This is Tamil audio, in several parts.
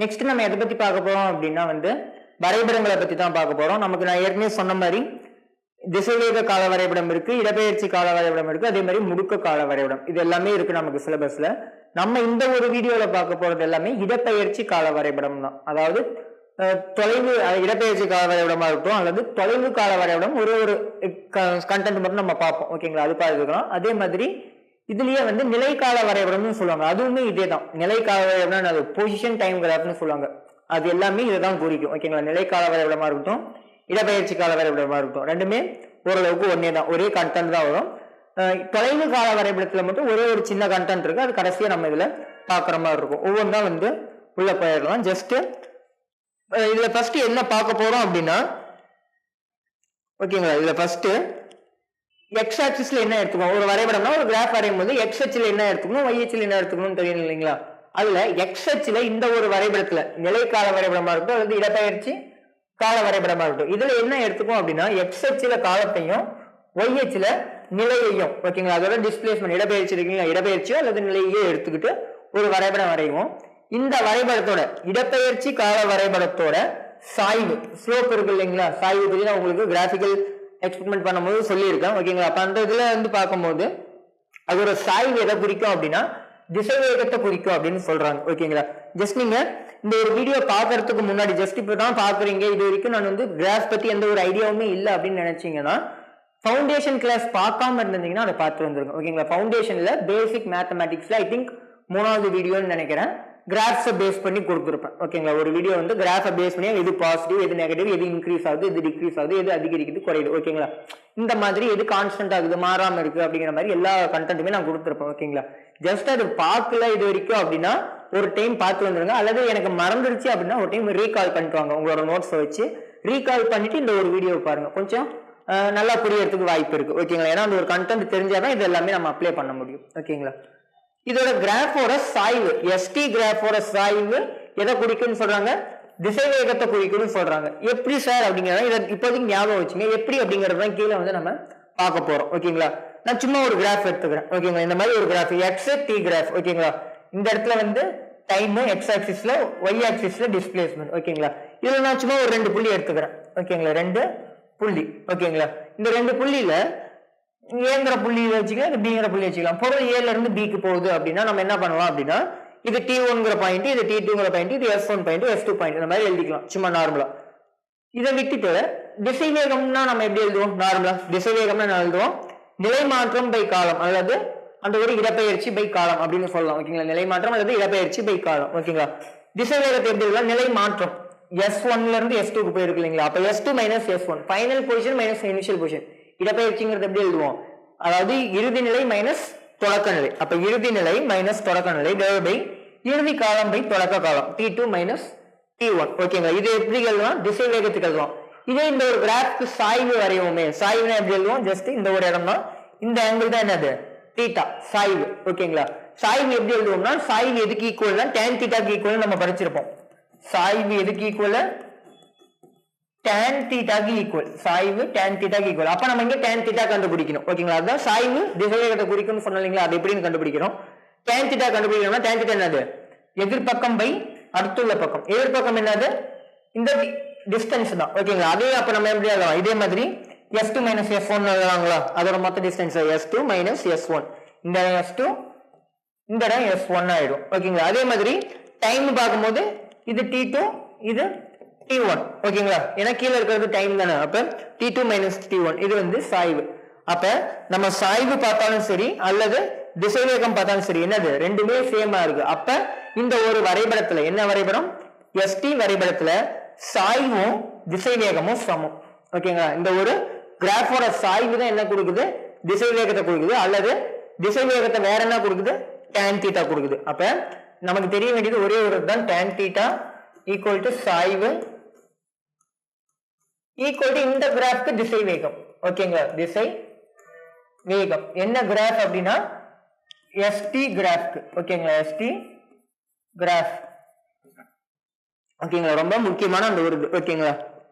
நெக்ஸ்ட் நம்ம எதை பத்தி பார்க்க போறோம் அப்படின்னா வந்து வரைபடங்களை பத்தி தான் பார்க்க போறோம். நமக்கு நான் ஏற்கனவே சொன்ன மாதிரி திசைவேக கால வரைபடம் இருக்கு, இடப்பெயர்ச்சி கால வரைபடம் இருக்கு, அதே மாதிரி முடுக்க கால வரைபடம், இது எல்லாமே இருக்கு நமக்கு சிலபஸ்ல. நம்ம இந்த ஒரு வீடியோல பார்க்க போறது எல்லாமே இடப்பெயர்ச்சி கால வரைபடம் தான். அதாவது தொலைவு இடப்பெயர்ச்சி கால வரைபடமா இருக்கட்டும் அல்லது தொலைவு கால வரைபடம், ஒரு கண்டென்ட் மட்டும் நம்ம பார்ப்போம். ஓகேங்களா, அது பார்த்துக்கலாம். அதே மாதிரி இதுலயே வந்து நிலைக்கால வரைபடம்னு சொல்லுவாங்க, அதுவுமே இதே தான். நிலைக்கால வரைபடம் அது பொசிஷன் டைம் கிராஃப்னு சொல்லுவாங்க, அது எல்லாமே இதைதான் குறிக்கும். ஓகேங்களா, நிலைக்கால வரைபடமா இருக்கட்டும் இடப்பெயர்ச்சி கால வரைபடமா இருக்கட்டும், ரெண்டுமே ஓரளவுக்கு ஒன்னே தான், ஒரே கண்டென்ட் தான் வரும். தொலைவு கால வரைபடத்துல மட்டும் ஒரே ஒரு சின்ன கண்டென்ட் இருக்கு, அது கடைசியா நம்ம இதுல பாக்குற மாதிரி இருக்கும். ஒவ்வொன்றா வந்து உள்ள போயிடலாம். ஜஸ்ட் இதுல ஃபர்ஸ்ட் என்ன பார்க்க போறோம் அப்படின்னா, ஓகேங்களா, இதுல ஃபர்ஸ்ட் எக்ஸ் ஆக்சிஸ்ல என்ன எடுத்துக்கணும், ஒரு வரைபடம்னா ஒரு கிராஃப் வரையும் போது எக்ஸ் அச்சில் என்ன எடுத்துக்கணும், ஒய் அச்சில் என்ன எடுத்துக்கணும்னு தெரியும் இல்லைங்களா. அதுல எக்ஸ் அச்சில் இந்த ஒரு வரைபடத்துல நிலைக்கால வரைபடமா இருக்கட்டும் அல்லது இடப்பெயர்ச்சி கால வரைபடமா இருக்கட்டும், இதுல என்ன எடுத்துக்கும் அப்படின்னா எக்ஸ் அச்சில காலத்தையும் ஒய் அச்சில நிலையையும், ஓகேங்களா, அதோட டிஸ்பிளேஸ்மெண்ட் இடப்பெயர்ச்சி இருக்கீங்களா, இடப்பெயர்ச்சியோ அல்லது நிலையோ எடுத்துக்கிட்டு ஒரு வரைபடம் வரைவோம். இந்த வரைபடத்தோட இடப்பெயர்ச்சி கால வரைபடத்தோட சாய்வு ஸ்லோப் இருக்கு இல்லைங்களா, சாய்வு பத்தி நான் உங்களுக்கு கிராபிக்கல் எக்ஸ்பெரிமெண்ட் பண்ணும்போது சொல்லியிருக்கேன். ஓகேங்களா, அப்ப அந்த இதுல வந்து பார்க்கும்போது அதோட சாய்வு எதை குறிக்கும் அப்படின்னா திசைவேகத்தை குறிக்கும் அப்படின்னு சொல்றாங்க. ஓகேங்களா, ஜஸ்ட் நீங்க இந்த ஒரு வீடியோ பாக்குறதுக்கு முன்னாடி ஜஸ்ட் இப்பதான் பாக்குறீங்க, இது வரைக்கும் நான் வந்து கிராஃப் பத்தி எந்த ஒரு ஐடியாவுமே இல்லை அப்படின்னு நினைச்சீங்கன்னா ஃபவுண்டேஷன் கிளாஸ் பார்க்காம இருந்தீங்கன்னா அதை பார்த்து வந்துருங்க. ஓகேங்களா, ஃபவுண்டேஷன்ல பேசிக் மேத்தமேட்டிக்ஸ்ல ஐ திங்க் 3வது வீடியோன்னு நினைக்கிறேன், கிராஃப்ஸை பேஸ் பண்ணி கொடுத்துருப்பேன். ஓகேங்களா, ஒரு வீடியோ வந்து கிராஃபை பேஸ் பண்ணி எது பாசிட்டிவ் எது நெகட்டிவ், எது இன்க்ரீஸ் ஆகுது எது டிக்ரீஸ் ஆகுது, எது அதிகரிக்குது குறையுது, ஓகேங்களா, இந்த மாதிரி எது கான்ஸ்டன்ட் ஆகுது மாறாம இருக்கு அப்படிங்கிற மாதிரி எல்லா கண்டென்ட்டுமே நான் கொடுத்துருப்பேன். ஓகேங்களா, ஜஸ்ட் அது பார்க்கல இது வரைக்கும் அப்படின்னா ஒரு டைம் பார்த்து வந்துருங்க, அல்லது எனக்கு மறந்துடுச்சு அப்படின்னா ஒரு டைம் ரீகால் பண்ணிட்டு வாங்க, உங்களோட நோட்ஸை வச்சு ரீகால் பண்ணிட்டு இந்த ஒரு வீடியோ பாருங்க, கொஞ்சம் நல்லா புரியறதுக்கு வாய்ப்பு இருக்கு. ஓகேங்களா, ஏன்னா அந்த ஒரு கண்டென்ட் தெரிஞ்சாதான் இது எல்லாமே நம்ம அப்ளை பண்ண முடியும். ஓகேங்களா, இதோட கிராஃபோட சாய்வு எஸ்டி கிராஃபோட சாய்வு எதை குறிக்கும்னு சொல்றாங்க, திசைவேகத்தை குறிக்கும்னு சொல்றாங்க. எப்படி சார் அப்படிங்கிறத இதை இப்போதைக்கு ஞாபகம் வச்சுங்க, எப்படி அப்படிங்கறது தான் கீழே வந்து நம்ம பார்க்க போறோம். ஓகேங்களா, நான் சும்மா ஒரு கிராஃப் எடுத்துக்கிறேன். ஓகேங்களா, இந்த மாதிரி ஒரு கிராஃப் எக்ஸ் டி கிராஃப். ஓகேங்களா, இந்த இடத்துல வந்து டைம் எக்ஸ் ஆக்சிஸ்ல ஒய் ஆக்சிஸ்ல டிஸ்பிளேஸ்மெண்ட். ஓகேங்களா, இதுல நான் சும்மா ஒரு 2 புள்ளி எடுத்துக்கிறேன். ஓகேங்களா, 2 புள்ளி. ஓகேங்களா, இந்த 2 புள்ளியில ஏங்கிற புள்ளி வச்சுக்கலாம், இது பிங்கிற புள்ளி வச்சுக்கலாம். பொருள் ஏல இருந்து பிக்கு போகுது அப்படின்னா நம்ம என்ன பண்ணலாம் அப்படின்னா இது T1ங்கிற பாயிண்ட், இது T2ங்கிற பாயிண்ட், இது S1 பாயிண்ட், S2 பாயிண்ட், இந்த மாதிரி எழுதிக்கலாம் சும்மா நார்மலா. இதை விட்டுட்டு திசைவேகம்னா நம்ம எப்படி எழுதுவோம், நார்மலா திசைவேகம்னா என்ன எழுதுவோம், நிலைமாற்றம் பை காலம் அல்லது அந்த ஒரு இடப்பெயர்ச்சி பை காலம் அப்படின்னு சொல்லலாம். ஓகேங்களா, நிலைமாற்றம் அல்லது இடப்பெயர்ச்சி பை காலம். ஓகேங்களா, திசைவேகத்தை எப்படி எழுதலாம், நிலைமாற்றம் S1ல இருந்து S2க்கு போயிருக்கு இல்லைங்களா, அப்ப S2 minus S1 final position minus initial position. இடப்பெயர்ச்சிங்கிறது எப்படி எழுதுவோம், அதாவது இறுதி நிலை மைனஸ் தொடக்க நிலை, அப்ப இறுதி நிலை மைனஸ் தொடக்க நிலை டிவைட் பை இறுதி காலம் பை தொடக்க காலம் T2 மைனஸ் T1. ஓகேங்களா, இது எப்படி எழுதலாம், திசைவேகத்துக்கு எழுதுவோம். இதே இந்த ஒரு கிராஃப்க்கு சாய்வு வரையுமே, சாய்வுனா எப்படி எழுதுவோம், ஜஸ்ட் இந்த ஒரு இடம் தான், இந்த ஆங்கிள் தான் என்னது தீட்டா, சாய்வு. ஓகேங்களா, சாய்வு எப்படி எழுதுவோம்னா சாய்வு எதுக்கு ஈக்குவல்னா tan தீட்டாக்கு ஈக்குவல் நம்ம படிச்சிருப்போம். சாய்வு எதுக்கு ஈக்குவல், tan தீட்டாக்கு ஈக்குவல், சாய்வு tan தீட்டாக்கு ஈக்குவல். அப்ப நம்ம இங்க tan தீட்டா கண்டுபிடிக்கணும். ஓகேங்களா, அதான் சாய்வு திசைவேகத்தை குறிக்கும்னு சொன்னீங்களா, அது எப்படின்னு கண்டுபிடிக்கிறோம். tan தீட்டா கண்டுபிடிக்கணும்னா tan தீட்டா என்னது, எதிர்பக்கம் பை அடுத்துள்ள பக்கம். எதிர்பக்கம் என்னது, இந்த டிஸ்டன்ஸ் தான். ஓகேங்களா, அதே அப்ப நம்ம எப்படி எழுதலாம், இதே மாதிரி S2 மைனஸ் S1 எழுதலாங்களா, அதோட மொத்த டிஸ்டன்ஸ் S2 மைனஸ் S1, இந்த S2 இந்த இடம் S1 ஆயிடும். ஓகேங்களா, அதே மாதிரி டைம் பார்க்கும்போது இது T2 இது T1. ஓகேங்களா, ஏன்னா கீழே இருக்கிறது டைம் தானே, அப்ப T2 மைனஸ் T1 இது வந்து சாய்வு. அப்ப நம்ம சாய்வு பார்த்தாலும் சரி அல்லது திசைவேகம் பார்த்தாலும் சரி என்னது ரெண்டுமே சேமா இருக்கு. அப்ப இந்த ஒரு வரைபடத்துல என்ன வரைபடம், ST வரைபடத்துல சாய்வும் திசைவேகமும் சமம். ஓகேங்களா, இந்த ஒரு கிராஃபோட சாய்வு தான் என்ன கொடுக்குது, திசைவேகத்தை கொடுக்குது, அல்லது திசைவேகத்தை வேற என்ன கொடுக்குது, tan தீட்டா கொடுக்குது. அப்ப நமக்கு தெரிய வேண்டியது ஒரே ஒரு தான், tan தீட்டா ஈக்குவல் டு சாய்வு ஈக்குவல் டு இந்த கிராஃப்க்கு திசை வேகம். ஓகேங்களா, திசை வேகம் என்ன கிராஃப் அப்படின்னா ST கிராஃப்க்கு. ஓகேங்களா, ST கிராஃப். ஓகேங்களா, ரொம்ப முக்கியமான அந்த ஒரு ஓகேங்களா,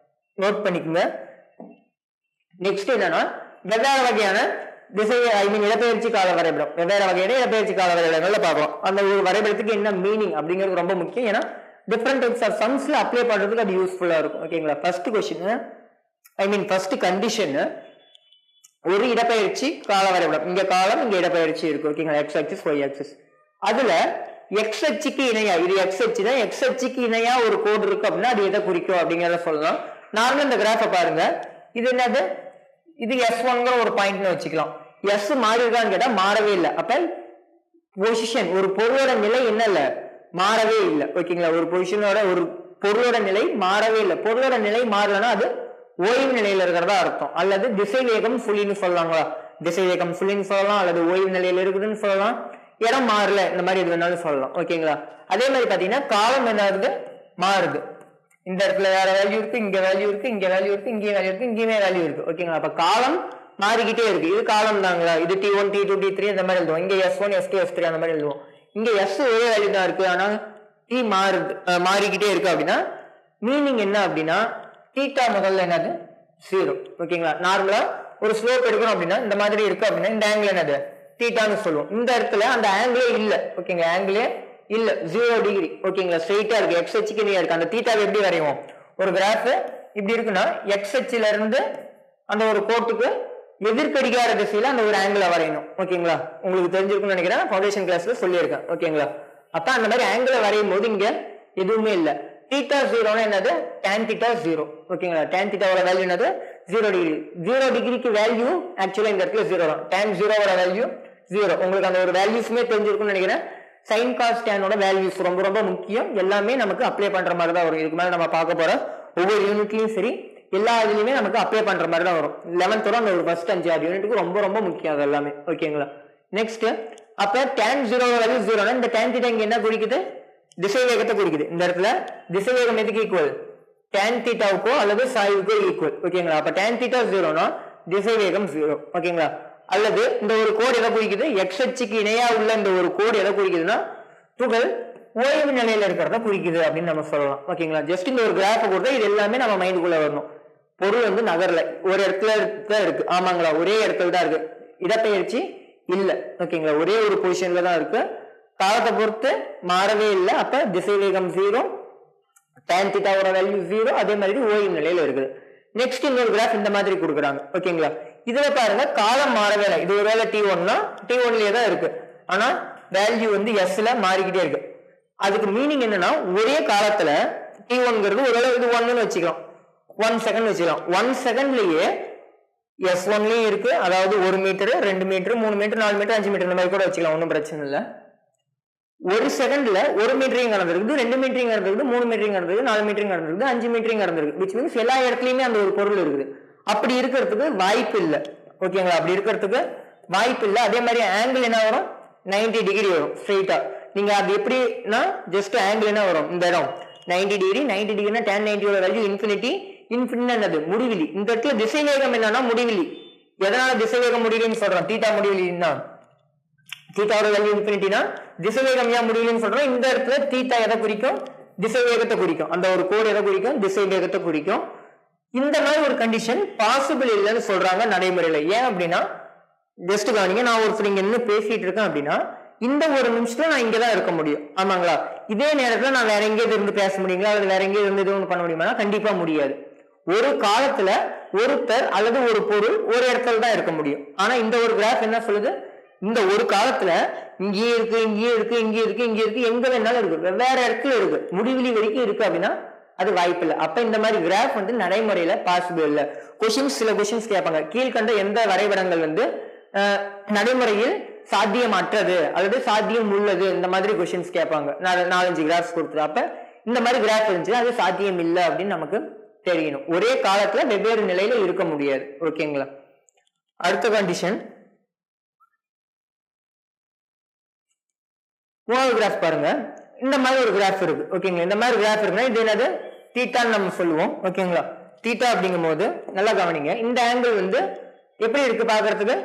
நோட் பண்ணிக்கோங்க. நெக்ஸ்ட் என்னன்னா வெவ்வேறு வகையான திசை இடப்பெயர்ச்சி கால வரைபடம், வெவ்வேறு வகையான இடப்பெயர்ச்சி கால வரைபடங்கள்ல பார்க்கலாம். அந்த ஒரு வரைபடத்துக்கு என்ன மீனிங் அப்படிங்கிறது ரொம்ப முக்கியம். ஏன்னா டிஃப்ரெண்ட் டைப்ஸ் ஆஃப் சம்ஸ்ல அப்ளை பண்றதுக்கு அது யூஸ்ஃபுல்லா இருக்கும். ஓகேங்களா? ஃபர்ஸ்ட் கொஸ்டின் ஃபர்ஸ்ட் கண்டிஷன், ஒரு இடப்பெயர்ச்சி கால வரைபடம். இங்க காலம், இங்க இடப்பெயர்ச்சி இருக்கு. ஓகேங்களா? X axis Y axis. அதுல எக்ஸ் அச்சுக்கு இணையா, இது எக்ஸ் அச்சு தான், எக்ஸ் அச்சுக்கு இணையா ஒரு கோடு இருக்கு அப்படின்னா அது எதை குறிக்கும் அப்படிங்கிறத சொல்லலாம். நார்மலா இந்த கிராஃபை பாருங்க, இது என்னது, இது S1ங்கிற ஒரு பாயிண்ட்னு வச்சுக்கலாம். எஸ் மாறி இருக்கான்னு கேட்டா மாறவே இல்லை. அப்ப பொசிஷன், ஒரு பொருளோட நிலை என்ன இல்ல, மாறவே இல்லை. ஓகேங்களா? ஒரு பொசிஷனோட ஒரு பொருளோட நிலை மாறவே இல்லை. பொருளோட நிலை மாறலன்னா அது ஓய்வு நிலையில இருக்கிறதா அர்த்தம். அல்லது திசை வேகம் சுழின்னு சொல்லலாங்களா, திசை வேகம் சுழின்னு சொல்லலாம், அல்லது ஓய்வு நிலையில இருக்குதுன்னு சொல்லலாம், இடம் மாறல, இந்த மாதிரி எது வேணாலும் சொல்லலாம். ஓகேங்களா? அதே மாதிரி பாத்தீங்கன்னா காலம் என்ன மாறுது. இந்த இடத்துல வேற வேல்யூ இருக்கு, இங்க வேல்யூ இருக்கு, இங்க வேல்யூ இருக்கு, இங்கே வேல்யூ இருக்கு, இங்கேயுமே வேல்யூ இருக்கு. ஓகேங்களா? அப்ப காலம் மாறிக்கிட்டே இருக்கு. இது காலம் தாங்களா, இது T1 T2 T3 அந்த மாதிரி எழுதுவோம். இங்க S1 S2 S3 அந்த மாதிரி எழுதுவோம். இங்க எஸ் ஒரே வேல்யூ தான் இருக்கு, ஆனா T மாறிக்கிட்டே இருக்கு. அப்படின்னா மீனிங் என்ன அப்படின்னா தீட்டா முதல்ல என்னது 0. ஓகேங்களா? நார்மலா ஒரு ஸ்லோப் எடுக்கணும் அப்படின்னா இந்த மாதிரி இருக்கு அப்படின்னா இந்த ஆங்கிள் என்னது தீட்டான்னு சொல்லுவோம். இந்த இடத்துல அந்த ஆங்கிளே இல்ல. ஓகேங்களா? ஆங்கிளே இல்ல, 0 டிகிரி. ஓகேங்களா? ஸ்ட்ரெயிட்டா இருக்கு, எக்ஸ் அச்சுக்கு நேரா இருக்கு. அந்த தீட்டாவை எப்படி வரைவோம், ஒரு கிராஃப் இப்படி இருக்குன்னா எக்ஸ் அச்சுல இருந்து அந்த ஒரு கோட்டுக்கு எதிர்கடிகார திசையில அந்த ஒரு ஆங்கிளை வரையணும். ஓகேங்களா? உங்களுக்கு தெரிஞ்சிருக்கும்னு நினைக்கிறேன், ஃபவுண்டேஷன் கிளாஸ்ல சொல்லியிருக்கேன். ஓகேங்களா? அப்ப அந்த மாதிரி ஆங்கிளை வரையும் போது இங்க எதுவுமே இல்ல. தீட்டா 0 என்னது, tan தீட்டா 0. ஓகேங்களா? tan தீட்டாவோட வேல்யூ என்னது 0 டிகிரி. 0 டிகிரிக்கு வேல்யூ ஆக்சுவலா இந்த இடத்துல 0 தான். tan 0வோட வேல்யூ 0. உங்களுக்கு அந்த ஒரு வேல்யூஸ்மே தெரிஞ்சிருக்கும்னு நினைக்கிறேன். sin cos tan ஓட வேல்யூஸ் ரொம்ப ரொம்ப முக்கியம். எல்லாமே நமக்கு அப்ளை பண்ற மாதிரி தான் வரும். இதுக்கு மேல நம்ம பார்க்க போற ஒவ்வொரு யூனிட்லயும் சரி, எல்லா இதுலயுமே நமக்கு அப்ளை பண்ற மாதிரி தான் வரும். 11th அந்த ஒரு ஃபர்ஸ்ட் 5 யூனிட்டுக்கு ரொம்ப ரொம்ப முக்கியம் அது எல்லாமே. ஓகேங்களா? நெக்ஸ்ட், அப்ப tan 0 வேல்யூ 0னா இந்த tan தீட்டா இங்க என்ன குறிக்குது, திசை வேகத்தை குறிக்குது. இந்த இடத்துல திசை வேகம் எதுக்கு ஈக்குவல், tan தீட்டாவுக்கோ அல்லது சாய்வுக்கோ ஈக்குவல். ஓகேங்களா? அப்ப tan தீட்டா 0னா திசை வேகம் 0. ஓகேங்களா? அல்லது இந்த ஒரு கோடு எதை குறிக்குது, எக்ஸ் அச்சுக்கு இணையா உள்ள இந்த ஒரு கோடு எதை குறிக்குதுன்னா துகள் ஓய்வு நிலையில இருக்கிறத குறிக்குது அப்படின்னு நம்ம சொல்லலாம். ஓகேங்களா? ஜஸ்ட் இந்த ஒரு கிராஃபை கொடுத்தா இது எல்லாமே நம்ம மைண்டுக்குள்ள வரணும். பொருள் நகர்ல, ஒரு இடத்துல தான் இருக்கு. ஆமாங்களா? ஒரே இடத்துல தான் இருக்கு, இடப்பெயர்ச்சி இல்ல. ஓகேங்களா? ஒரே ஒரு பொசிஷன்ல தான் இருக்கு, காலத்தை பொறுத்து மாறவே இல்லை. அப்ப திசை வேகம் 0, tan தீட்டாவோட வேல்யூ 0, அதே மாதிரி ஓய்வு நிலையில இருக்குது. நெக்ஸ்ட் இன்னொரு கிராஃப் இந்த மாதிரி கொடுக்குறாங்க. ஓகேங்களா? இதுல பாருங்க காலம் மாறவே இல்லை. இது ஒருவேளை T1னா T1லயே தான் இருக்கு, ஆனா வேல்யூ எஸ்ல மாறிக்கிட்டே இருக்கு. அதுக்கு மீனிங் என்னன்னா ஒரே காலத்துல T1ங்கிறது ஒருவேளை இது 1ன்னு வச்சுக்கலாம், 1 செகண்ட் வச்சுக்கலாம். 1 செகண்ட்லயே S1லயும் இருக்கு, அதாவது 1 metre 2 metre 3 metre 4 metre 5 metre இந்த மாதிரி கூட வச்சுக்கலாம், ஒன்றும் பிரச்சனை இல்லை. ஒரு செகண்ட்ல 1 மீட்டரையும் நடந்திருக்கு, 2 மீட்டரையும் நடந்திருக்கு, 3 மீட்டரையும் நடந்திருக்கு, 4 மீட்டரையும் நடந்திருக்கு, 5 மீட்டரையும் நடந்திருக்கு. விச் மீன்ஸ் எல்லா இடத்துலயுமே அந்த ஒரு பொருள் இருக்குது. அப்படி இருக்கிறதுக்கு வாய்ப்பு இல்லை. ஓகேங்களா? அப்படி இருக்கிறதுக்கு வாய்ப்பு இல்லை. அதே மாதிரி ஆங்கிள் என்ன வரும், 90 டிகிரி வரும் ஸ்ட்ரெயிட்டா. நீங்க அது எப்படின்னா ஜஸ்ட் ஆங்கிள் என்ன வரும், இந்த இடம் 90 டிகிரி. 90 டிகிரினா tan 90யோட வேல்யூ இன்ஃபினிட்டி. இன்ஃபினிட்டி என்னது, முடிவிலி. இந்த இடத்துல திசை வேகம் என்னன்னா முடிவிலி. எதனால திசை வேகம் முடிவிலின்னு சொல்றோம், தீட்டா முடிவிலின்னா தீட்டாவோட வேல்யூ இன்ஃபினிட்டினா திசை வேகம் ஏன் முடிவிலின்னு சொல்றோம். இந்த இடத்துல தீட்டா எதை குறிக்கும், திசை வேகத்தை குறிக்கும். அந்த ஒரு கோடு எதை குறிக்கும், திசை வேகத்தை குறிக்கும். இந்த மாதிரி ஒரு கண்டிஷன் பாசிபிள் இல்லைன்னு சொல்றாங்க நடைமுறையில. ஏன் அப்படின்னா ஜஸ்ட் கவனிங்க, நான் ஒருத்தர் இங்க என்ன பேசிட்டு இருக்கேன் அப்படின்னா இந்த ஒரு நிமிஷத்துல நான் இங்கதான் இருக்க முடியும். ஆமாங்களா? இதே நேரத்துல நான் வேற எங்கேயும் இருந்து பேச முடியுங்களா, அல்லது வேற எங்கேயும் இருந்து எதுவும் பண்ண முடியுமா, கண்டிப்பா முடியாது. ஒரு காலத்துல ஒருத்தர் அல்லது ஒரு பொருள் ஒரு இடத்துல தான் இருக்க முடியும். ஆனா இந்த ஒரு கிராஃப் என்ன சொல்லுது, இந்த ஒரு காலத்துல இங்கேயே இருக்கு, இங்கேயே இருக்கு, இங்கே இருக்கு, இங்கே இருக்கு, எங்க வேணாலும் இருக்கு, வெவ்வேறு இடத்துல இருக்கு, முடிவிலி வரைக்கும் இருக்கு அப்படின்னா அது வாய்ப்பு இல்லை. அப்ப இந்த மாதிரி கிராஃப் நடைமுறையில பாசிபிள் இல்லை. சில கொஸ்டின்ஸ் கேட்பாங்க, கீழ்கண்ட எந்த வரைபடங்கள் நடைமுறையில் சாத்தியமற்றது அல்லது சாத்தியம் உள்ளது, இந்த மாதிரி கொஸ்டின்ஸ் கேட்பாங்க. 4-5 கிராஃப்ஸ் கொடுத்துரு. அப்ப இந்த மாதிரி கிராஃப் இருந்துச்சு அது சாத்தியம் இல்லை அப்படின்னு நமக்கு தெரியணும். ஒரே காலத்துல வெவ்வேறு நிலையில இருக்க முடியாது. ஓகேங்களா? அடுத்த கண்டிஷன், மூணாவது கிராஃப் பாருங்க. இந்த மாதிரி ஒரு கிராஃப் இருக்கு. ஓகேங்களா? இந்த மாதிரி கிராஃப் இருக்குன்னா இது என்னது, தீட்டான்னு நம்ம சொல்லுவோம். ஓகேங்களா? தீட்டா அப்படிங்கும் போது நல்லா கவனிங்க, இந்த ஆங்கிள் எப்படி இருக்கு பாக்குறதுக்கு,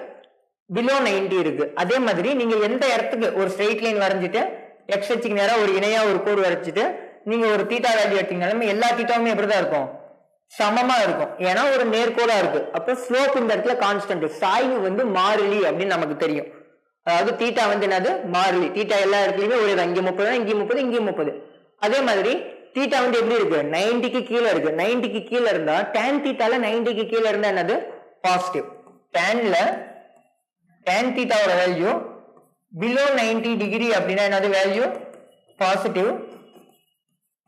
பிலோ 90 இருக்கு. அதே மாதிரி நீங்க எந்த இடத்துக்கு ஒரு ஸ்ட்ரெயிட் லைன் வரைஞ்சிட்டு எக்ஸ் அச்சுக்கு நேரா ஒரு இணையா ஒரு கோடு வரைச்சிட்டு நீங்க ஒரு தீட்டா வேல்யூ எடுத்தீங்கன்னாலும் எல்லா தீட்டாவுமே எப்படிதான் இருக்கும், சமமா இருக்கும். ஏன்னா ஒரு நேர்கோடா இருக்கு. அப்ப ஸ்லோப் இந்த இடத்துல கான்ஸ்டன்ட், சாய்வு மாறிலி அப்படின்னு நமக்கு தெரியும். அதாவது தீட்டா என்னது, மாறிலி. தீட்டா எல்லா இடத்துலயுமே ஒரு இங்கே 30, இங்கே 30, இங்கே 30. அதே மாதிரி தீட்டா வந்து எப்படி இருக்கு 90க்கு கீழே இருக்கு 90க்கு கீழே இருந்தா tan தீட்டால 90க்கு கீழே இருந்தா என்னது பாசிட்டிவ் tan தீட்டாவோட வேல்யூ below 90 டிகிரி அப்படின்னா என்னது வேல்யூ பாசிட்டிவ்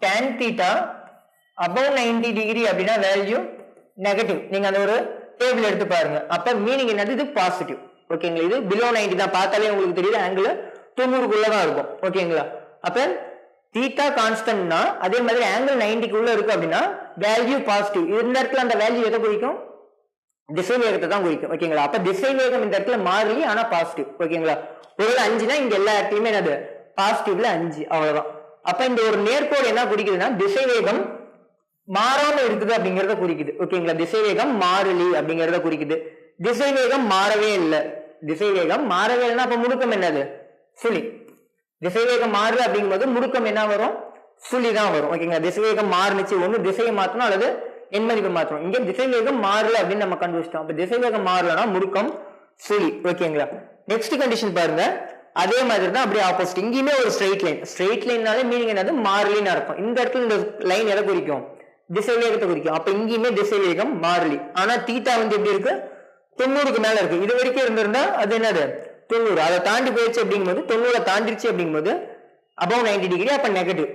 tan தீட்டா above 90 டிகிரி அப்படின்னா வேல்யூ நெகட்டிவ் நீங்க அந்த ஒரு டேபிள் எடுத்து பாருங்க அப்ப மீனிங் என்னது இது பாசிட்டிவ் ஓகேங்களா இது below 90 தான் பார்த்தாலே உங்களுக்கு தெரியுது ஆங்கிள் 90க்குள்ள தான் இருக்கும் ஓகேங்களா அப்ப தீட்டா கான்ஸ்டன்ட்னா அதே மாதிரி ஆங்கிள் 90 உள்ள இருக்கு அப்படின்னா வேல்யூ பாசிட்டிவ் இந்த இடத்துல அந்த வேல்யூ எதை குறிக்கும் திசை வேகத்தை தான் குறிக்கும் ஓகேங்களா அப்ப திசை வேகம் இந்த இடத்துல மாறி ஆனா பாசிட்டிவ் ஓகேங்களா ஒரு 5னா இங்க எல்லா இடத்துலயுமே என்னது பாசிட்டிவ்ல 5 அவ்வளவுதான் அப்ப இந்த ஒரு நேர்கோடு என்ன குறிக்குதுன்னா திசை வேகம் மாறாம இருக்குது அப்படிங்கறத குறிக்குது ஓகேங்களா திசை வேகம் மாறலி அப்படிங்கறத குறிக்குது திசை வேகம் மாறவே இல்லை திசை வேகம் மாறவே இல்லைன்னா அப்ப முடுக்கம் என்னது சுழி திசைவேகம் மாறு அப்படிங்கும்போது முடுக்கம் என்ன வரும் சுழி தான் வரும் ஓகேங்களா திசைவேகம் மாறுனுச்சு ஒண்ணு திசையை மாற்றணும் அல்லது எண் மதிப்பை மாற்றணும் இங்க திசைவேகம் மாறல அப்படின்னு நம்ம கண்டுபிடிச்சிட்டோம் அப்ப திசைவேகம் மாறலன்னா முடுக்கம் சுழி ஓகேங்களா நெக்ஸ்ட் கண்டிஷன் பாருங்க அதே மாதிரி தான் அப்படியே ஆப்போசிட் இங்கேயுமே ஒரு ஸ்ட்ரெயிட் லைன்னாலே மீனிங் என்னது மாறலின்னு அர்த்தம் இந்த இடத்துல இந்த லைன் எதை குறிக்கும் திசைவேகத்தை குறிக்கும் அப்ப இங்கேயுமே திசைவேகம் மாறலி ஆனா தீட்டா வந்து எப்படி இருக்கு 90க்கு மேல இருக்கு இது வரைக்கும் இருந்திருந்தா அது என்னது 90 அதை தாண்டி போயிடுச்சு அப்படிங்கும்போது 90 தாண்டிடுச்சு அப்படிங்கும்போது above 90 டிகிரி அப்ப நெகட்டிவ்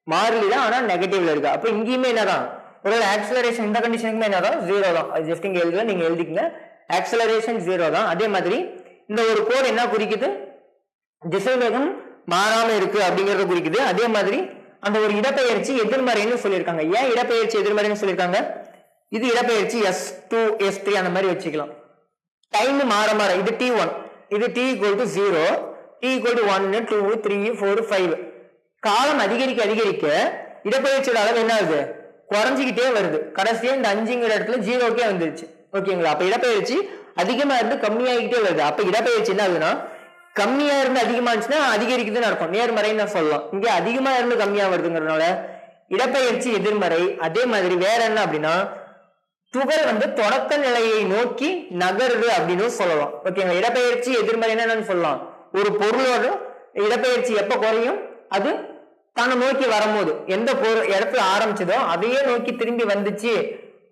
மாறிலி தான் ஆனா நெகட்டிவ்ல இருக்கு அப்ப இங்கேயுமே என்னதான் ஒரு ஆக்சலரேஷன் இந்த கண்டிஷனுக்குமே என்னதான் 0 தான் அது ஜஸ்ட் இங்க எழுதல நீங்க எழுதிக்கங்க ஆக்சலரேஷன் 0 தான் அதே மாதிரி இந்த ஒரு கோடு என்ன குறிக்குது திசை வேகம் மாறாம இருக்கு அப்படிங்கறத குறிக்குது அதே மாதிரி அந்த ஒரு இடப்பெயர்ச்சி எதிர்மறைன்னு சொல்லியிருக்காங்க ஏன் இடப்பெயர்ச்சி எதிர்மறைன்னு சொல்லியிருக்காங்க இது இடப்பெயர்ச்சி S2 S3 அந்த மாதிரி வச்சுக்கலாம் டைம் மாற இது T1 இது t equal to 0 t equal to 1 2 3 4 5 காலம் அதிகரிக்க இடப்பெயர்ச்சியோட அளவு என்ன ஆகுது குறைஞ்சிக்கிட்டே வருது கடைசியா இந்த 5ங்கிற இடத்துல 0க்கே வந்துருச்சு ஓகேங்களா அப்ப இடப்பெயர்ச்சி அதிகமா இருந்து கம்மியாகிட்டே வருது அப்ப இடப்பெயர்ச்சி என்ன ஆகுதுன்னா கம்மியா இருந்து அதிகமா இருந்துச்சுன்னா அதிகரிக்குதுன்னு அர்த்தம் நேர்மறைன்னு சொல்லலாம் இங்க அதிகமா இருந்து கம்மியா வருதுங்கிறதுனால இடப்பெயர்ச்சி எதிர்மறை அதே மாதிரி வேற என்ன அப்படின்னா துகள் வந்து தொடக்க நிலையை நோக்கி நகருது அப்படின்னு சொல்லலாம் ஓகேங்களா இடப்பெயர்ச்சி எதிர்மறை என்னன்னு சொல்லலாம் ஒரு பொருளோட இடப்பெயர்ச்சி எப்ப குறையும் அது தன்னை நோக்கி வரும்போது எந்த பொருள் இடத்துல ஆரம்பிச்சதோ அதையே நோக்கி திரும்பி வந்துச்சு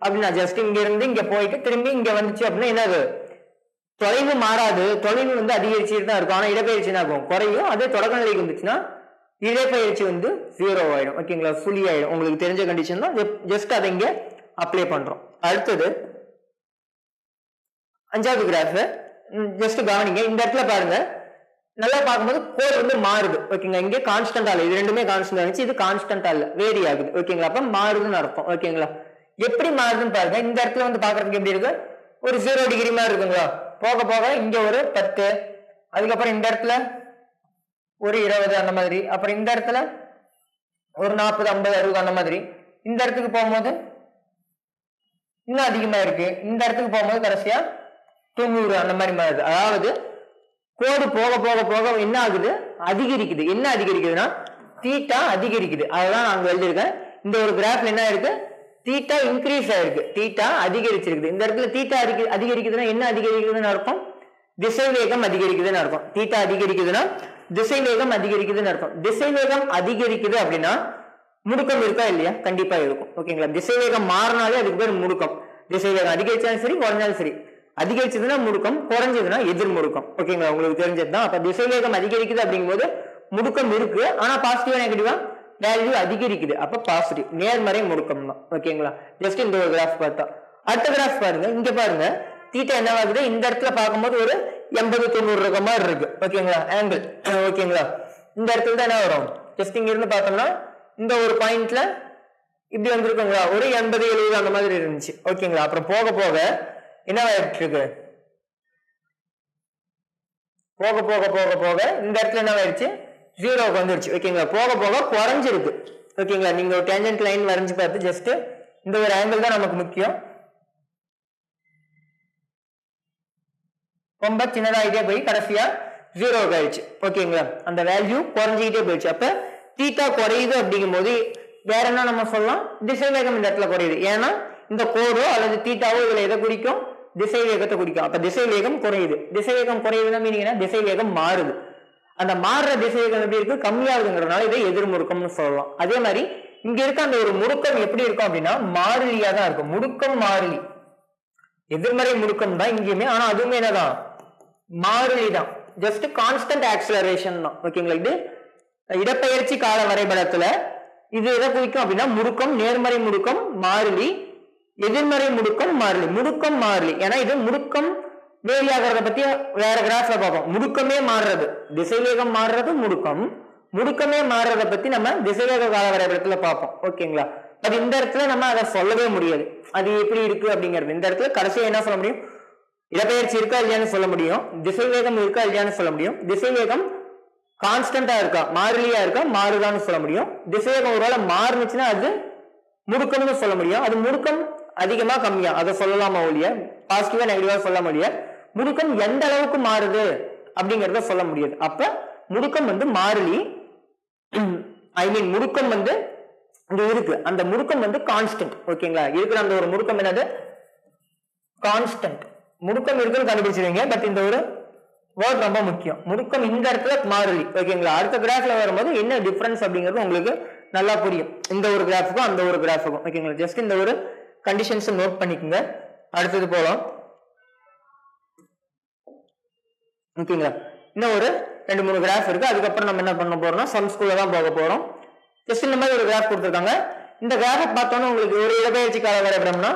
அப்படின்னா ஜஸ்ட் இங்க இருந்து இங்க போயிட்டு திரும்பி இங்க வந்துச்சு அப்படின்னா என்னது தொலைவு மாறாது தொலைவு வந்து அதிகரிச்சுட்டு தான் இருக்கும் ஆனா இடப்பெயர்ச்சி என்ன ஆகும் குறையும் அதே தொடக்க நிலைக்கு வந்துச்சுன்னா இடப்பெயர்ச்சி வந்து 0 ஆயிடும் ஓகேங்களா சுழி ஆயிடும் உங்களுக்கு தெரிஞ்ச கண்டிஷன் தான் ஜஸ்ட் அதை இங்க அப்ளை பண்றோம் அடுத்தது 5வது கிராஃப் ஜஸ்ட் கவனிங்க இந்த இடத்துல பாருங்க நல்லா பார்க்கும்போது கோடு வந்து மாறுது ஓகேங்களா இங்க கான்ஸ்டன்டா இல்ல இது ரெண்டுமே கான்ஸ்டன்டா இருந்துச்சு இது கான்ஸ்டன்டா இல்ல வேரி ஆகுது ஓகேங்களா அப்ப மாறுதுன்னு அர்த்தம் ஓகேங்களா எப்படி மாறுதுன்னு பாருங்க இந்த இடத்துல வந்து பாக்குறதுக்கு எப்படி இருக்கு ஒரு 0 டிகிரி மாதிரி இருக்குங்களா போக போக இங்க ஒரு 10 அதுக்கப்புறம் இந்த இடத்துல ஒரு 20 அந்த மாதிரி அப்புறம் இந்த இடத்துல ஒரு 40 50 60 அந்த மாதிரி இந்த இடத்துக்கு போகும்போது இன்னும் அதிகமா இருக்கு இந்த இடத்துக்கு போகும்போது கடைசியா 90 அந்த மாதிரி மாறுது அதாவது கோடு போக போக போக என்ன ஆகுது அதிகரிக்குது என்ன அதிகரிக்குதுன்னா தீட்டா அதிகரிக்குது அதுதான் நான் அங்க எழுதியிருக்கேன் இந்த ஒரு கிராஃப்ல என்ன இருக்கு தீட்டா இன்க்ரீஸ் ஆயிருக்கு தீட்டா அதிகரிச்சிருக்குது இந்த இடத்துல தீட்டா அதிகரிக்குதுன்னா என்ன அதிகரிக்குதுன்னு அர்த்தம் திசை வேகம் அதிகரிக்குதுன்னு அர்த்தம் தீட்டா அதிகரிக்குதுன்னா திசை வேகம் அதிகரிக்குதுன்னு அர்த்தம் திசை வேகம் அதிகரிக்குது அப்படின்னா முடுக்கம் இருக்கா இல்லையா கண்டிப்பா இருக்கும் ஓகேங்களா திசை வேகம் மாறினாலே அதுக்கு பேர் முடுக்கம் திசை வேகம் அதிகரிச்சாலும் சரி குறைஞ்சாலும் சரி அதிகரிச்சதுன்னா முடுக்கம் குறைஞ்சதுன்னா எதிர் முடுக்கம் ஓகேங்களா உங்களுக்கு தெரிஞ்சதுதான் அப்ப திசை வேகம் அதிகரிக்குது அப்படிங்கும்போது முடுக்கம் இருக்கு ஆனா பாசிட்டிவா நெகட்டிவா வேல்யூ அதிகரிக்குது அப்ப பாசிட்டிவ் நேர்மறை முடுக்கம் தான் ஓகேங்களா ஜஸ்ட் இந்த ஒரு கிராஃப் பார்த்தா அடுத்த கிராஃப் பாருங்க இங்க பாருங்க தீட்டா என்ன ஆகுது இந்த இடத்துல பார்க்கும்போது ஒரு 80-90 இருக்க மாதிரி இருக்கு ஓகேங்களா ஆங்கிள் ஓகேங்களா இந்த இடத்துல தான் என்ன வரும் ஜஸ்ட் இங்க இருந்து பார்த்தோம்னா இந்த ஒரு பாயிண்ட்ல இப்படி வந்திருக்குங்களா ஒரு 80-70 அந்த மாதிரி இருந்துச்சு ஓகேங்களா அப்புறம் போக போக என்ன ஆயிட்டு இருக்கு போக போக போக போக இந்த இடத்துல என்ன ஆயிடுச்சு 0க்கு வந்துருச்சு ஓகேங்களா போக போக குறைஞ்சிருக்கு ஓகேங்களா நீங்க ஒரு டேஞ்சன்ட் லைன் வரைஞ்சு பார்த்து ஜஸ்ட் இந்த ஒரு ஆங்கிள் தான் நமக்கு முக்கியம் ரொம்ப சின்னதாகிட்டே போய் கடைசியா 0க்கு ஆயிடுச்சு ஓகேங்களா அந்த வேல்யூ குறைஞ்சிக்கிட்டே போயிடுச்சு அப்ப தீட்டா குறையுது அப்படிங்கும் போது வேற என்ன நம்ம சொல்லலாம் திசை வேகம் இந்த இடத்துல குறையுது ஏன்னா இந்த கோடோ அல்லது தீட்டாவோ இதுல எதை குறிக்கும் திசை வேகத்தை குறிக்கும் அப்ப திசை வேகம் குறையுது திசை வேகம் குறையுதுன்னா மீனிங் திசை வேகம் மாறுது அந்த மாறுற திசைவேகம் எப்படி இருக்கு, கம்மியாகுதுங்கிறதுனால இதை எதிர் முடுக்கம்னு சொல்லலாம். அதே மாதிரி இங்க இருக்க அந்த ஒரு முடுக்கம் எப்படி இருக்கும் அப்படின்னா மாறிலியா தான் இருக்கும். முடுக்கம் மாறிலி, எதிர்மறை முடுக்கம் தான் இங்கேயுமே, ஆனா அதுவுமே என்னதான் மாறிலி தான், ஜஸ்ட் கான்ஸ்டன்ட் ஆக்சிலரேஷன் தான். ஓகேங்களா, இது இடப்பெயர்ச்சி கால வரைபடத்துல இது எதை குறிக்கும் அப்படின்னா முடுக்கம், நேர்மறை முடுக்கம் மாறிலி, எதிர்மறை முடுக்கம் மாறிலி. முடுக்கம் மாறிலி, ஏன்னா இது முடுக்கம் வேரி ஆகிறத பத்தி வேற கிராஃப்ல பார்ப்போம். முடுக்கமே மாறுறது, திசைவேகம் மாறுறது முடுக்கம், முடுக்கமே மாறுறத பத்தி நம்ம திசைவேக கால வரைபடத்துல பார்ப்போம். ஓகேங்களா, அது இந்த இடத்துல நம்ம அதை சொல்லவே முடியாது அது எப்படி இருக்கு அப்படிங்கிறது. இந்த இடத்துல கடைசியா என்ன சொல்ல முடியும், இடப்பெயர்ச்சி இருக்கா இல்லையான்னு சொல்ல முடியும், திசைவேகம் இருக்கா இல்லையான்னு சொல்ல முடியும், திசைவேகம் கான்ஸ்டன்டா இருக்கா மாறிலியா இருக்கா மாறுதான்னு சொல்ல முடியும், திசைவேகம் ஒருவேளை மாறுனுச்சுன்னா அது முடுக்கம்னு சொல்ல முடியும், அது முடுக்கம் அதிகமா கம்மியா அதை சொல்லலாமா ஒழிய பாசிட்டிவா நெகட்டிவா சொல்ல முடியாது. முடுக்கம் எந்த அளவுக்கு மாறுது அப்படிங்கறத சொல்ல முடியாது. அப்ப முடுக்கம் வந்து மாறிலி, ஐ மீன் முடுக்கம் வந்து இங்க இருக்கு, அந்த முடுக்கம் வந்து கான்ஸ்டன்ட். ஓகேங்களா, இருக்கிற அந்த ஒரு முடுக்கம் என்னது கான்ஸ்டன்ட். முடுக்கம் இருக்குன்னு கண்டுபிடிச்சிருவீங்க, பட் இந்த ஒரு வேர்ட் ரொம்ப முக்கியம். முடுக்கம் இந்த இடத்துல மாறிலி. ஓகேங்களா, அடுத்த கிராஃப்ல வரும்போது என்ன டிஃபரன்ஸ் அப்படிங்கிறது உங்களுக்கு நல்லா புரியும், இந்த ஒரு கிராஃபுக்கும் அந்த ஒரு கிராஃபுக்கும். ஓகேங்களா, ஜஸ்ட் இந்த ஒரு கண்டிஷன்ஸ் நோட் பண்ணிக்கோங்க. அடுத்தது போலாம். ஓகேங்களா, இன்னும் ஒரு 2-3 கிராஃப் இருக்கு, அதுக்கப்புறம் நம்ம என்ன பண்ண போறோம்னா சம் ஸ்கூல்ல தான் போக போறோம். ஜஸ்ட் இந்த மாதிரி ஒரு கிராஃப் கொடுத்துருக்காங்க. இந்த கிராஃபை பார்த்தோன்னா உங்களுக்கு ஒரு இடப்பெயர்ச்சி கால வரைபடம்னா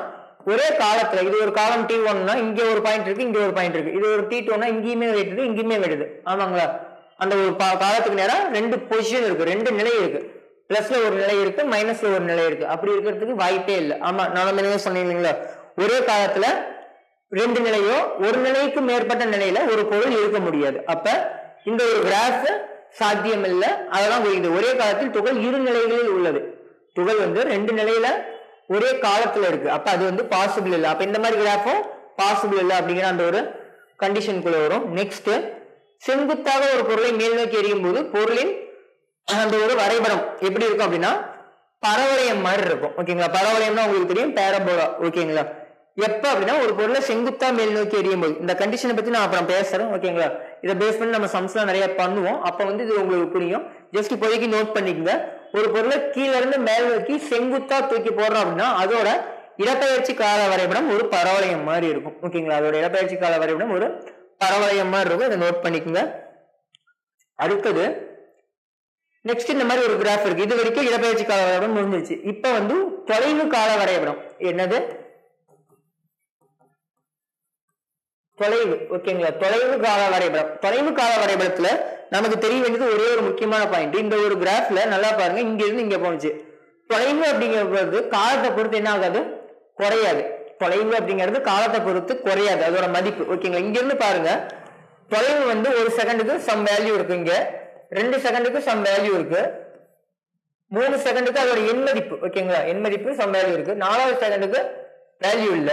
ஒரே காலத்துல இது ஒரு காலம் T1னா இங்க ஒரு பாயிண்ட் இருக்கு, இங்க ஒரு பாயிண்ட் இருக்கு, இது ஒரு T2னா இங்கேயுமே வெட்டுது இங்கேயுமே வெட்டுது. ஆமாங்களா, அந்த ஒரு காலத்துக்கு நேரம் 2 பொசிஷன் இருக்கு, 2 நிலை இருக்கு, பிளஸ்ல ஒரு நிலை இருக்கு, மைனஸ்ல ஒரு நிலை இருக்கு. அப்படி இருக்கிறதுக்கு வாய்ப்பே இல்லை. ஆமா, நான் என்ன சொன்னீங்களா, ஒரே காலத்துல 2 நிலையோ ஒரு நிலைக்கு மேற்பட்ட நிலையில ஒரு பொருள் இருக்க முடியாது. அப்ப இந்த ஒரு கிராஃப் சாத்தியம் இல்லை, அதெல்லாம் குறிக்குது. ஒரே காலத்தில் துகள் 2 நிலைகளில் உள்ளது, துகள் வந்து 2 நிலையில ஒரே காலத்துல இருக்கு, அப்ப அது வந்து பாசிபிள் இல்லை. அப்ப இந்த மாதிரி கிராஃபும் பாசிபிள் இல்லை அப்படிங்கிற அந்த ஒரு கண்டிஷனுக்குள்ள வரும். நெக்ஸ்ட், செங்குத்தாக ஒரு பொருளை மேல் நோக்கி எறியும் போது பொருளின் அந்த ஒரு வரைபடம் எப்படி இருக்கும் அப்படின்னா பரவளையம் மாதிரி இருக்கும். ஓகேங்களா, பரவளையம்னா உங்களுக்கு தெரியும், பேரபோலா. ஓகேங்களா, எப்ப அப்படின்னா ஒரு பொருளை செங்குத்தா மேல் நோக்கி எறியும் போது. இந்த கண்டிஷனை பத்தி நான் அப்புறம் பேசுறேன். ஓகேங்களா, இதை பேஸ் பண்ணி நம்ம சம்ஸ்லாம் நிறைய பண்ணுவோம், அப்ப வந்து இது உங்களுக்கு புரியும். ஜஸ்ட் இப்போதைக்கு நோட் பண்ணிக்கங்க, ஒரு பொருளை கீழே இருந்து மேல் நோக்கி செங்குத்தா தூக்கி போடுறோம் அப்படின்னா அதோட இடப்பெயர்ச்சி கால வரைபடம் ஒரு பரவளையம் மாதிரி இருக்கும். ஓகேங்களா, அதோட இடப்பெயர்ச்சி கால வரைபடம் ஒரு பரவளையம் மாதிரி இருக்கும், இதை நோட் பண்ணிக்கோங்க. அடுத்தது நெக்ஸ்ட் இந்த மாதிரி ஒரு கிராஃப் இருக்கு, இது வரைக்கும் இடப்பெயர்ச்சி கால வரைபடம் முடிஞ்சிருச்சு. இப்ப வந்து தொலைவு கால வரைபடம். என்னது தொலைவு? ஓகேங்களா, தொலைவு கால வரைபடம். தொலைவு கால வரைபடத்துல நமக்கு தெரிய வேண்டியது ஒரே ஒரு முக்கியமான பாயிண்ட். இந்த ஒரு கிராஃப்ல நல்லா பாருங்க, இங்க இருந்து இங்க போனுச்சு. தொலைவு அப்படிங்கிறது காலத்தை பொறுத்து என்ன ஆகாது, குறையாது. தொலைவு அப்படிங்கிறது காலத்தை பொறுத்து குறையாது அதோட மதிப்பு. ஓகேங்களா, இங்க இருந்து பாருங்க, தொலைவு வந்து 1 செகண்டுக்கு சம் வேல்யூ இருக்கு, இங்க 2 செகண்டுக்கு சம் வேல்யூ இருக்கு, 3 செகண்டுக்கு அதோட எண் மதிப்பு. ஓகேங்களா, எண் மதிப்பு சம் வேல்யூ இருக்கு, 4வது செகண்டுக்கு வேல்யூ இல்ல.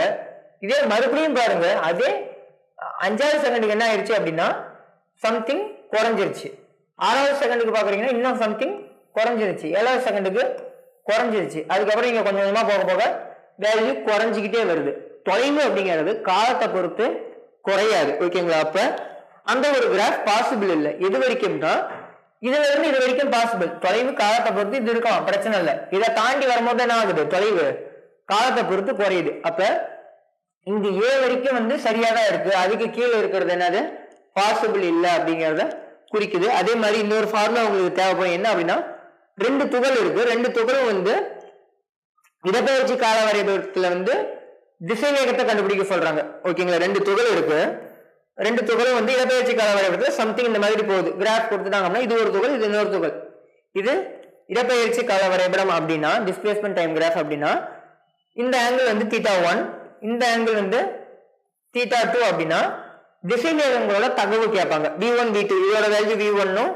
இதே மறுபடியும் பாருங்க, அதே 5வது செகண்டுக்கு என்ன ஆயிடுச்சு அப்படின்னா சம்திங் குறைஞ்சிருச்சு. 6வது செகண்டுக்கு பாக்குறீங்கன்னா இன்னும் சம்திங் குறைஞ்சிருச்சு, 7வது செகண்டுக்கு குறைஞ்சிருச்சு. அதுக்கப்புறம் இங்க கொஞ்சம் கொஞ்சமா போக போக வேல்யூ குறைஞ்சிக்கிட்டே வருது. தொலைவு அப்படிங்கிறது காலத்தை பொறுத்து குறையாது. ஓகேங்களா, அப்ப அந்த ஒரு கிராஃப் பாசிபிள் இல்லை. எது வரைக்கும்னா இதுல இருந்து இது வரைக்கும் பாசிபிள். தொலைவு காலத்தை பொறுத்து இது இருக்கலாம், பிரச்சனை இல்லை. இதை தாண்டி வரும்போது என்ன ஆகுது, தொலைவு காலத்தை பொறுத்து குறையுது. அப்ப இங்க ஏ வரைக்கும் வந்து சரியாதான் இருக்கு, அதுக்கு கீழே இருக்கிறது என்னது பாசிபிள் இல்லை அப்படிங்கிறத குறிக்குது. அதே மாதிரி இன்னொரு ஃபார்முலா உங்களுக்கு தேவைப்படும். என்ன அப்படின்னா 2 துகள் இருக்கு, 2 துகளும் வந்து இடப்பெயர்ச்சி கால வரைபடத்துல வந்து திசை வேகத்தை கண்டுபிடிக்க சொல்றாங்க. ஓகேங்களா, 2 துகள் இருக்கு, 2 துகளும் வந்து இடப்பெயர்ச்சி கால வரைபடத்துல சம்திங் இந்த மாதிரி போகுது. கிராஃப் கொடுத்துட்டாங்க அப்படின்னா இது ஒரு துகள், இது இன்னொரு துகள். இது இடப்பெயர்ச்சி கால வரைபடம் அப்படின்னா டிஸ்பிளேஸ்மென்ட் டைம் கிராஃப் அப்படின்னா இந்த ஆங்கிள் வந்து θ1, இந்த ஆங்கிள் வந்து θ2 அப்படின்னா திசை வேகங்களோட தகவு கேட்பாங்க. v1 v2 இதோட வேல்யூ v1னும்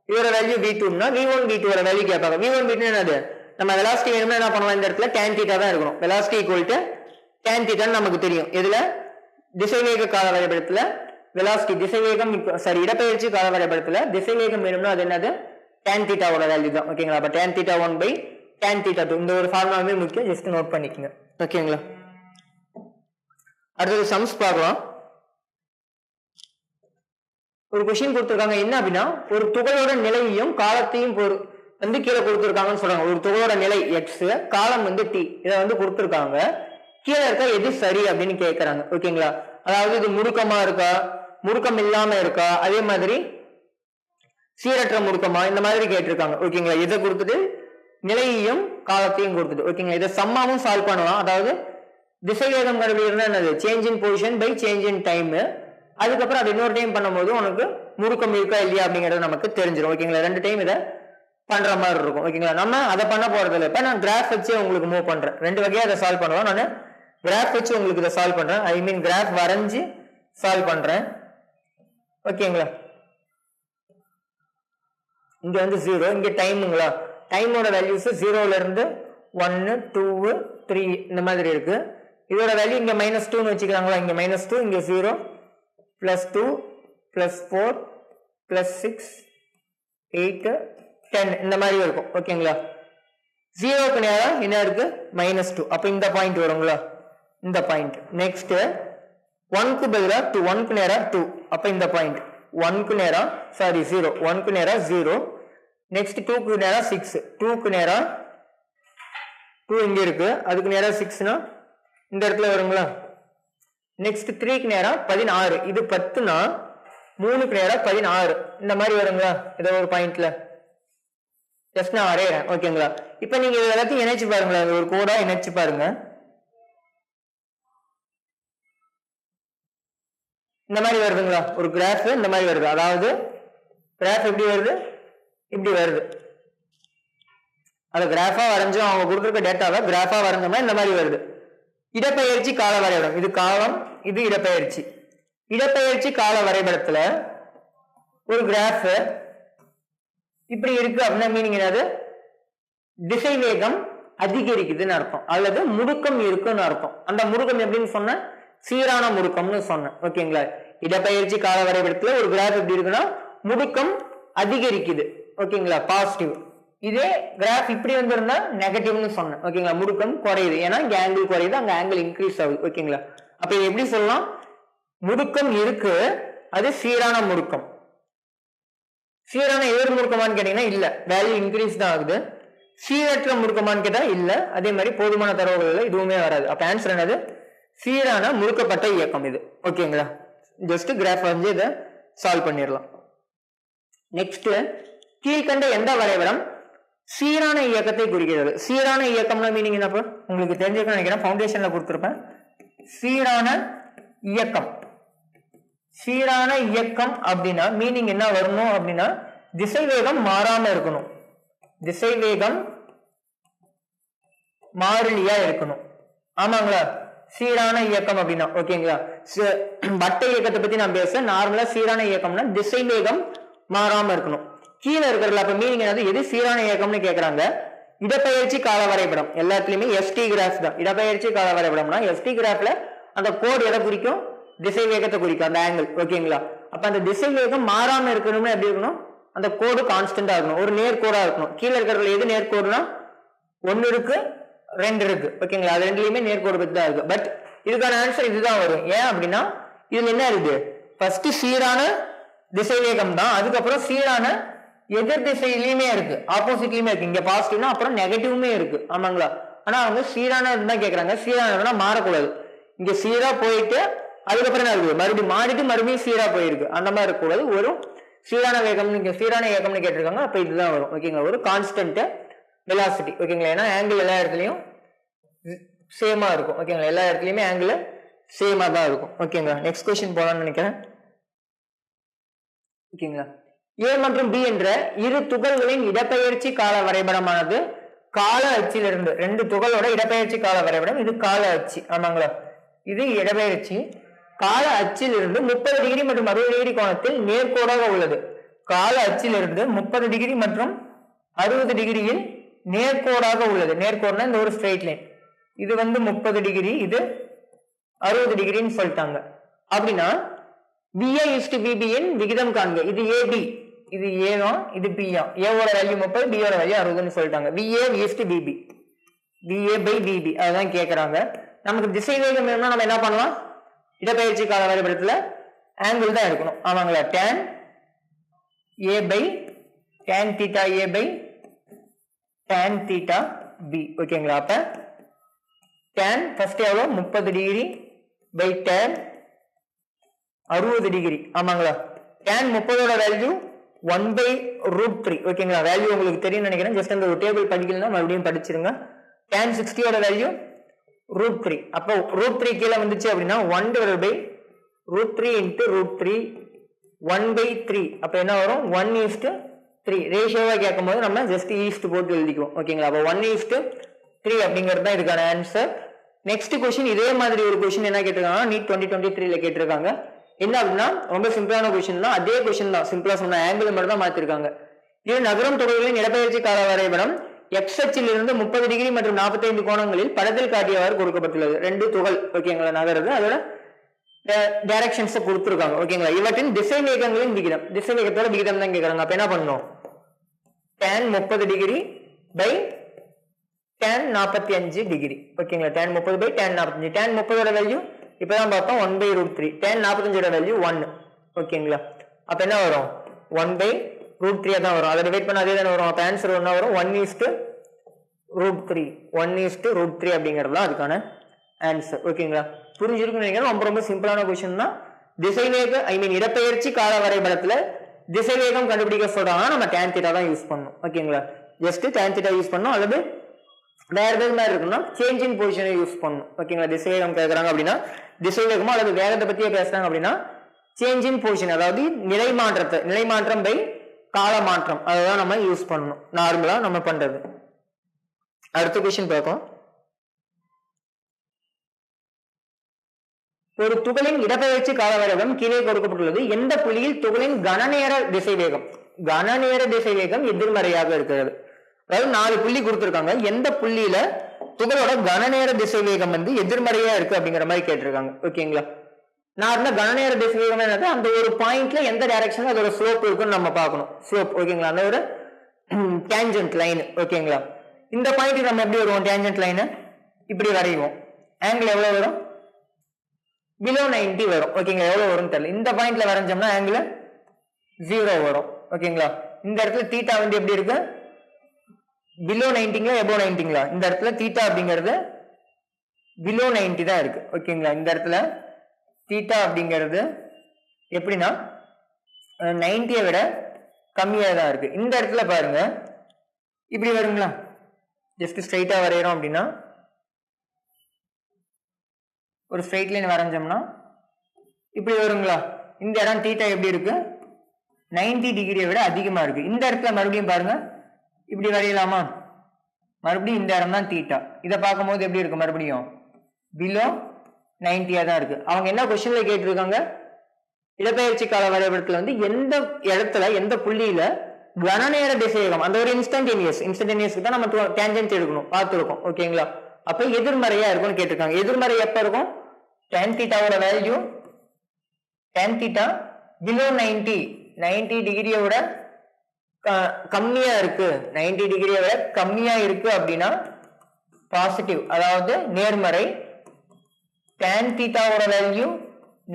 இதோட வேல்யூ v2னா v1 v2 ஓட வேல்யூ கேட்பாங்க. v1 v2 என்னது, நம்ம வெலாசிட்டி வேணும்னா என்ன பண்ணலாம், இந்த இடத்துல tan θ தான் இருக்கணும். வெலாசிட்டி ஈக்குவல் டு tan θ நமக்கு தெரியும். இதுல திசைவேக கால வரைபடத்துல வெலாசிட்டி திசைவேகம் இடப்பெயர்ச்சி கால வரைபடத்துல திசைவேகம் வேணும்னா அது என்னது tan θ ஓட வேல்யூ தான். ஓகேங்களா, அப்ப tan θ1 by tan θ2 இந்த ஒரு ஃபார்முலாவே முக்கியம், ஜஸ்ட் நோட் பண்ணிக்கங்க. ஓகேங்களா, அடுத்தது சம்ஸ் பார்க்கலாம். ஒரு கொஸ்டின் கொடுத்துருக்காங்க என்ன அப்படின்னா ஒரு துகளோட நிலையையும் காலத்தையும் வந்து கீழே கொடுத்துருக்காங்கன்னு சொல்றாங்க. ஒரு துகளோட நிலை எக்ஸ், காலம் வந்து டி, இதை வந்து கொடுத்துருக்காங்க. கீழே இருக்க எது சரி அப்படின்னு கேட்கறாங்க. ஓகேங்களா? அதாவது இது முடுக்கமா இருக்கா, முடுக்கம் இல்லாம இருக்கா, அதே மாதிரி சீரற்ற முடுக்கமா, இந்த மாதிரி கேட்டிருக்காங்க. ஓகேங்களா? இதை கொடுத்துட்டு நிலையையும் காலத்தையும் கொடுத்துட்டு ஓகேங்களா, இதை சம்மாவும் சால்வ் பண்ணலாம். அதாவது திசைவேகம் கண்டுபிடிக்கிறதுனா என்னது, change in position by change in time. அதுக்கப்புறம் அது இன்னொரு டைம் பண்ணும்போது உனக்கு முடுக்கம் இருக்கா இல்லையா அப்படிங்கிறது நமக்கு தெரிஞ்சிடும். ஓகேங்களா? 2 டைம் இதை பண்ற மாதிரி இருக்கும். ஓகேங்களா? நம்ம அதை பண்ண போறது இல்லை. இப்ப நான் கிராஃப் வச்சு உங்களுக்கு மூவ் பண்றேன். 2 வகையா அதை சால்வ் பண்ணுவோம். நான் கிராஃப் வச்சு உங்களுக்கு இதை சால்வ் பண்றேன். ஐ மீன் கிராஃப் வரைஞ்சு சால்வ் பண்றேன். ஓகேங்களா? இங்க வந்து 0, இங்க டைமுங்களா, டைமோட வேல்யூஸ் 0ல இருந்து 1, 2, 3 இந்த மாதிரி இருக்கு. இதோட வேல்யூ இங்க -2 வச்சுக்கிறாங்களா, இங்க -2, இங்க 0, +2, +4, +6, 8, 10 இந்த மாதிரி இருக்கும். ஓகேங்களா? 0க்கு நேரா என்ன இருக்கு, -2. அப்ப இந்த பாயிண்ட் வருங்களா, இந்த பாயிண்ட். நெக்ஸ்ட் 1க்கு பதிலா 2, 1க்கு நேரா 2, அப்ப இந்த பாயிண்ட் 1க்கு நேரா 0, 1க்கு நேரா 0. நெக்ஸ்ட் 2க்கு நேரா 6, 2க்கு நேரா 2 இங்க இருக்கு, அதுக்கு நேரா 6னா இந்த இடத்துல வருங்களா. நெக்ஸ்ட் 3க்கு நேரா 16, இது 10னா 3க்கு நேரா 16 இந்த மாதிரி வருங்களா. ஏதோ ஒரு பாயிண்ட்ல ஜஸ்ட் நான் வரையறேன். ஓகேங்களா? இப்ப நீங்க எல்லாத்தையும் இணைச்சு பாருங்களேன், ஒரு கோடா இணைச்சு பாருங்க. இந்த மாதிரி வருதுங்களா, ஒரு கிராஃப் இந்த மாதிரி வருது. அதாவது கிராஃப் எப்படி வருது, இப்படி வருது. அதை கிராஃபா வரைஞ்சோம், அவங்க கொடுத்துருக்க டேட்டாவை கிராஃபா வரைஞ்சோம்னா இந்த மாதிரி வருது. இடப்பெயர்ச்சி கால வரைபடம், இது காலம், இது இடப்பெயர்ச்சி. இடப்பெயர்ச்சி கால வரைபடத்துல ஒரு கிராஃப் இப்படி இருக்கு அப்படின்னா மீனிங் என்னது, திசை வேகம் அதிகரிக்குதுன்னு அர்த்தம், அல்லது முடுக்கம் இருக்குன்னு அர்த்தம். அந்த முடுக்கம் எப்படின்னு சொன்ன, சீரான முடுக்கம்னு சொன்னேன். ஓகேங்களா? இடப்பெயர்ச்சி கால வரைபடத்துல ஒரு கிராஃப் எப்படி இருக்குன்னா முடுக்கம் அதிகரிக்குது. ஓகேங்களா? பாசிட்டிவ். இதே கிராஃப் இப்படி வந்திருந்தா நெகட்டிவ்னு சொன்னேன். ஓகேங்களா? முடுக்கம் குறையுது, ஏன்னா இங்க ஆங்கிள் குறையுது, அங்க ஆங்கிள் இன்க்ரீஸ் ஆகுது. ஓகேங்களா? அப்ப இது எப்படி சொல்லலாம், முடுக்கம் இருக்கு, அது சீரான முடுக்கம். சீரான எதிர் முடுக்கமான்னு கேட்டீங்கன்னா இல்ல, வேல்யூ இன்க்ரீஸ் தான் ஆகுது. சீரற்ற முடுக்கமான்னு கேட்டா இல்ல, அதே மாதிரி போதுமான தரவுகள் இதுவுமே வராது. அப்ப ஆன்சர் என்னது, சீரான முடுக்கப்பட்ட இயக்கம் இது. ஓகேங்களா? ஜஸ்ட் கிராஃப் வந்து இதை சால்வ் பண்ணிடலாம். நெக்ஸ்ட், கீழ்கண்ட எந்த வரைபடம் சீரான இயக்கத்தை குறிக்கிறது? சீரான இயக்கம்னா மீனிங் என்னப்போ உங்களுக்கு தெரிஞ்சிருக்க நினைக்கிறேன், ஃபவுண்டேஷன்ல கொடுத்திருப்பேன். சீரான இயக்கம், சீரான இயக்கம் அப்படின்னா மீனிங் என்ன வரணும் அப்படின்னா, திசை வேகம் மாறாம இருக்கணும், திசை வேகம் மாறிலியா இருக்கணும். ஆமாங்களா? சீரான இயக்கம் அப்படின்னா ஓகேங்களா. வட்ட இயக்கத்தை பத்தி நான் பேசுறேன். நார்மலா சீரான இயக்கம்னா திசை வேகம் மாறாம இருக்கணும். கீழே இருக்கிறதுல அப்ப மீனிங் என்னது, எது சீரான இயக்கம்னு கேக்குறாங்க. இடப்பெயர்ச்சி கால வரைபடம் எல்லாத்துலயுமே எஸ்டி கிராஃப் தான். இடப்பெயர்ச்சி கால வரைபடம்னா எஸ்டி கிராஃப்ல அந்த கோடு எதை குறிக்கும், திசை வேகத்தை குறிக்கும், அந்த ஆங்கிள். ஓகேங்களா? அப்ப அந்த திசை வேகம் மாறாம இருக்கணும்னு எப்படி இருக்கணும், அந்த கோடு கான்ஸ்டன்டா இருக்கணும், ஒரு நேர்கோடா இருக்கணும். கீழே இருக்கிறதுல எது நேர்கோடுனா 1 இருக்கு, 2 இருக்கு. ஓகேங்களா? அது ரெண்டுலயுமே நேர்கோடு பத்தி தான் இருக்கு. பட் இதுக்கான ஆன்சர் இதுதான் வரும். ஏன் அப்படின்னா இதுல என்ன இருக்கு, ஃபர்ஸ்ட் சீரான திசை வேகம் தான், அதுக்கப்புறம் சீரான எதிர் திசையிலயுமே இருக்கு, ஆப்போசிட்லயுமே இருக்கு. இங்க பாசிட்டிவ்னா அப்புறம் நெகட்டிவ்மே இருக்கு. ஆமாங்களா? ஆனா அவங்க சீரானது தான் கேக்குறாங்க. சீரானதுன்னா மாறக்கூடாது. இங்க சீரா போயிட்டு அதுக்கப்புறம் என்ன இருக்கு, மறுபடியும் மாறிட்டு மறுபடியும் சீரா போயிருக்கு, அந்த மாதிரி இருக்கக்கூடாது. ஒரு சீரான வேகம்னு சீரான இயக்கம்னு கேட்டிருக்காங்க. அப்ப இதுதான் வரும். ஓகேங்களா? ஒரு கான்ஸ்டன்ட் வெலாசிட்டி. ஓகேங்களா? ஏன்னா ஆங்கிள் எல்லா இடத்துலயும் சேமா இருக்கும். ஓகேங்களா? எல்லா இடத்துலயுமே ஆங்கிள் சேமா தான் இருக்கும். ஓகேங்களா? நெக்ஸ்ட் क्वेश्चन போலாம்னு நினைக்கிறேன். ஓகேங்களா? A மற்றும் B என்ற இரு துகள்களின் இடப்பெயர்ச்சி கால வரைபடமானது கால அச்சிலிருந்து, 2 துகளோட இடப்பெயர்ச்சி கால வரைபடம், இது கால அச்சு. ஆமாங்களா? இது இடப்பெயர்ச்சி கால அச்சிலிருந்து 30 டிகிரி மற்றும் 60 டிகிரி கோணத்தில் நேர்கோடாக உள்ளது. கால அச்சிலிருந்து 30 டிகிரி மற்றும் 60 டிகிரியில் நேர்கோடாக உள்ளது. நேர்கோடுனா இந்த ஒரு ஸ்ட்ரெயிட் லைன். இது வந்து 30 டிகிரி, இது 60 டிகிரின்னு சொல்லிட்டாங்க. அப்படின்னா BA is to BB இன் விகிதம் காண்க. இது AB, இது A தான், இது B ஆ. A ஓட வேல்யூ 30, B ஓட வேல்யூ 60ன்னு சொல்லிட்டாங்க. BA is to BB, BA by BB அதான் கேக்குறாங்க. நமக்கு திசை வேகம் வேணும்னா நம்ம என்ன பண்ணலாம், இடப்பெயர்ச்சி கால வரைபடத்துல ஆங்கிள் தான் எடுக்கணும். ஆமாங்களா? tan a by tan theta a by tan theta b. ஓகேங்களா? அப்ப tan ஃபர்ஸ்ட் எவ்வளோ 30 டிகிரி by tan 60 டிகிரி. ஆமாங்களா? tan 30 value 1/√3. ஓகேங்களா? வேல்யூ உங்களுக்கு தெரியும் நினைக்கிறேன். ஜஸ்ட் அந்த ஒரு டேபிள் படிக்கலாம், மறுபடியும் படிச்சிருங்க. tan 60 value √3. அப்போ √3 கீழே வந்துச்சு அப்படின்னா 1/√3 into √3 1/3. அப்ப என்ன வரும்? 1:3. ரேஷியோவா கேட்கும் போது நம்ம ஜஸ்ட் ஈஸ்ட் போட்டு எழுதிக்குவோம். ஓகேங்களா? அப்போ 1:3 அப்படிங்கிறது தான் இதுக்கான ஆன்சர். நெக்ஸ்ட் கொஸ்டின் இதே மாதிரி ஒரு கொஸ்டின் என்ன கேட்டிருக்காங்க, நீட் 2023 கேட்டிருக்காங்க. என்ன அப்படின்னா ரொம்ப சிம்பிளான கொஸ்டின் தான். அதே கொஸ்டின் தான், சிம்பிளா சொன்ன ஆங்கிள் மட்டும் தான் மாத்திருக்காங்க. இது நகரம் தொகுதிகளின் இடப்பெயர்ச்சி கால வரைபடம் எக்ஸ் அச்சில் இருந்து 30 டிகிரி மற்றும் 45 கோணங்களில் படத்தில் காட்டியவாறு கொடுக்கப்பட்டுள்ளது. 2 துகள் ஓகேங்களா நகருது, அதோட டைரக்ஷன்ஸ் கொடுத்துருக்காங்க. ஓகேங்களா? இவற்றின் திசை வேகங்களின் விகிதம், திசை வேகத்தோட விகிதம் தான் கேட்கறாங்க. அப்ப என்ன பண்ணணும்? tan 30 degree by tan 45 degree. ஓகேங்களா? tan 30 by tan 45. tan 30 value இப்பதான் பார்த்தோம் 1/√3. tan 45 value 1. ஓகேங்களா? அப்ப என்ன வரும்? 1/√3 தான் வரும். அதை டிவைட் பண்ண அதே தானே வரும். அப்ப ஆன்சர் என்ன வரும்? 1:√3. 1:√3 அப்படிங்கிறது தான் அதுக்கான ஆன்சர். ஓகேங்களா? புரிஞ்சிருக்குன்னு நினைக்கிறேன். ரொம்ப ரொம்ப சிம்பிளான கொஸ்டின் தான். திசைவேக இடப்பெயர்ச்சி கால வரைபடத்துல திசைவேகம் கண்டுபிடிக்க சொல்றாங்க, நம்ம tan theta தான் யூஸ் பண்ணணும். ஓகேங்களா? ஜஸ்ட் tan theta யூஸ் பண்ணணும், அல்லது வேற எதாவது மாதிரி இருக்குன்னா சேஞ்ச் இன் பொசிஷனை யூஸ் பண்ணணும். ஓகேங்களா? திசைவேகம் கேட்கறாங்க அப்படின்னா திசைவேகமோ அல்லது வேகத்தை பத்தியே பேசுறாங்க அப்படின்னா சேஞ்ச் இன் பொசிஷன், அதாவது நிலைமாற்றம் பை கால மாற்றம், அதுதான் நம்ம யூஸ் பண்ணணும். நார்மலா நம்ம பண்றது. அடுத்த கொஸ்டின் பார்ப்போம். ஒரு துகளின் இடப்பெயர்ச்சி கால வரைபடம் கீழே கொடுக்கப்பட்டுள்ளது. எந்த புள்ளியில் துகளின் கனநேர திசை வேகம் எதிர்மறையாக இருக்கிறது? அதாவது 4 புள்ளி கொடுத்திருக்காங்க. எந்த புள்ளியில துகளோட கனநேர திசை வேகம் எதிர்மறையா இருக்கு அப்படிங்கிற மாதிரி கேட்டிருக்காங்க. ஓகேங்களா? நார்மலா கனநேர திசை வேகம் என்னது, அந்த ஒரு பாயிண்ட்ல எந்த டைரக்ஷன்ல அதோட ஸ்லோப் இருக்குன்னு நம்ம பார்க்கணும். ஸ்லோப் ஓகேங்களா? அந்த ஒரு டேஞ்சன்ட் லைன். ஓகேங்களா? இந்த பாயிண்ட் நம்ம எப்படி வருவோம்? டேஞ்சன்ட் லைன் இப்படி வரைவோம். ஆங்கிள் எவ்வளவு வரும்? below 90 வரும். ஓகேங்களா? எவ்வளவு வரும் தெரியல. இந்த பாயிண்ட்ல வரைஞ்சோம்னா ஆங்கிள் 0 வரும். ஓகேங்களா? இந்த இடத்துல தீட்டா எப்படி இருக்கு? below 90ங்களா above 90ங்களா? இந்த இடத்துல தீட்டா அப்படிங்கிறது below 90 தான் இருக்கு. ஓகேங்களா? இந்த இடத்துல தீட்டா அப்படிங்கிறது எப்படின்னா 90 விட கம்மியா தான் இருக்கு. இந்த இடத்துல பாருங்க இப்படி வருங்களா? ஜஸ்ட் ஸ்ட்ரைட்டா வரையறோம் அப்படின்னா ஒரு ஸ்ட்ரைட் லைன் வரைஞ்சோம்னா இப்படி வருங்களா? இந்த இடம் தீட்டா எப்படி இருக்கு? 90 டிகிரியை விட அதிகமா இருக்கு. இந்த இடத்துல மறுபடியும் பாருங்க இப்படி வரையலாமா? மறுபடியும் இந்த இடம் தான் தீட்டா. இதை பார்க்கும்போது எப்படி இருக்கு? மறுபடியும் பிலோ 90 தான் இருக்கு. அவங்க என்ன கொஸ்டின்ல கேட்டிருக்காங்க, இடப்பெயர்ச்சி கால வரைபடத்துல எந்த இடத்துல எந்த புள்ளியில கனநேர திசைவேகம், அந்த ஒரு இன்ஸ்டன்டேனியஸ்க்கு தான் நம்ம டேஞ்சன்ட் எடுக்கணும் பார்த்துருக்கோம். ஓகேங்களா? அப்ப எதிர்மறையா இருக்கும்னு கேட்டிருக்காங்க. எதிர்மறை எப்ப இருக்கும்? tan thetaவோட வேல்யூ tan theta below 90 டிகிரியை விட கம்மியா இருக்கு, 90 டிகிரியை விட கம்மியா இருக்கு அப்படின்னா பாசிட்டிவ், அதாவது நேர்மறை. tan thetaவோட வேல்யூ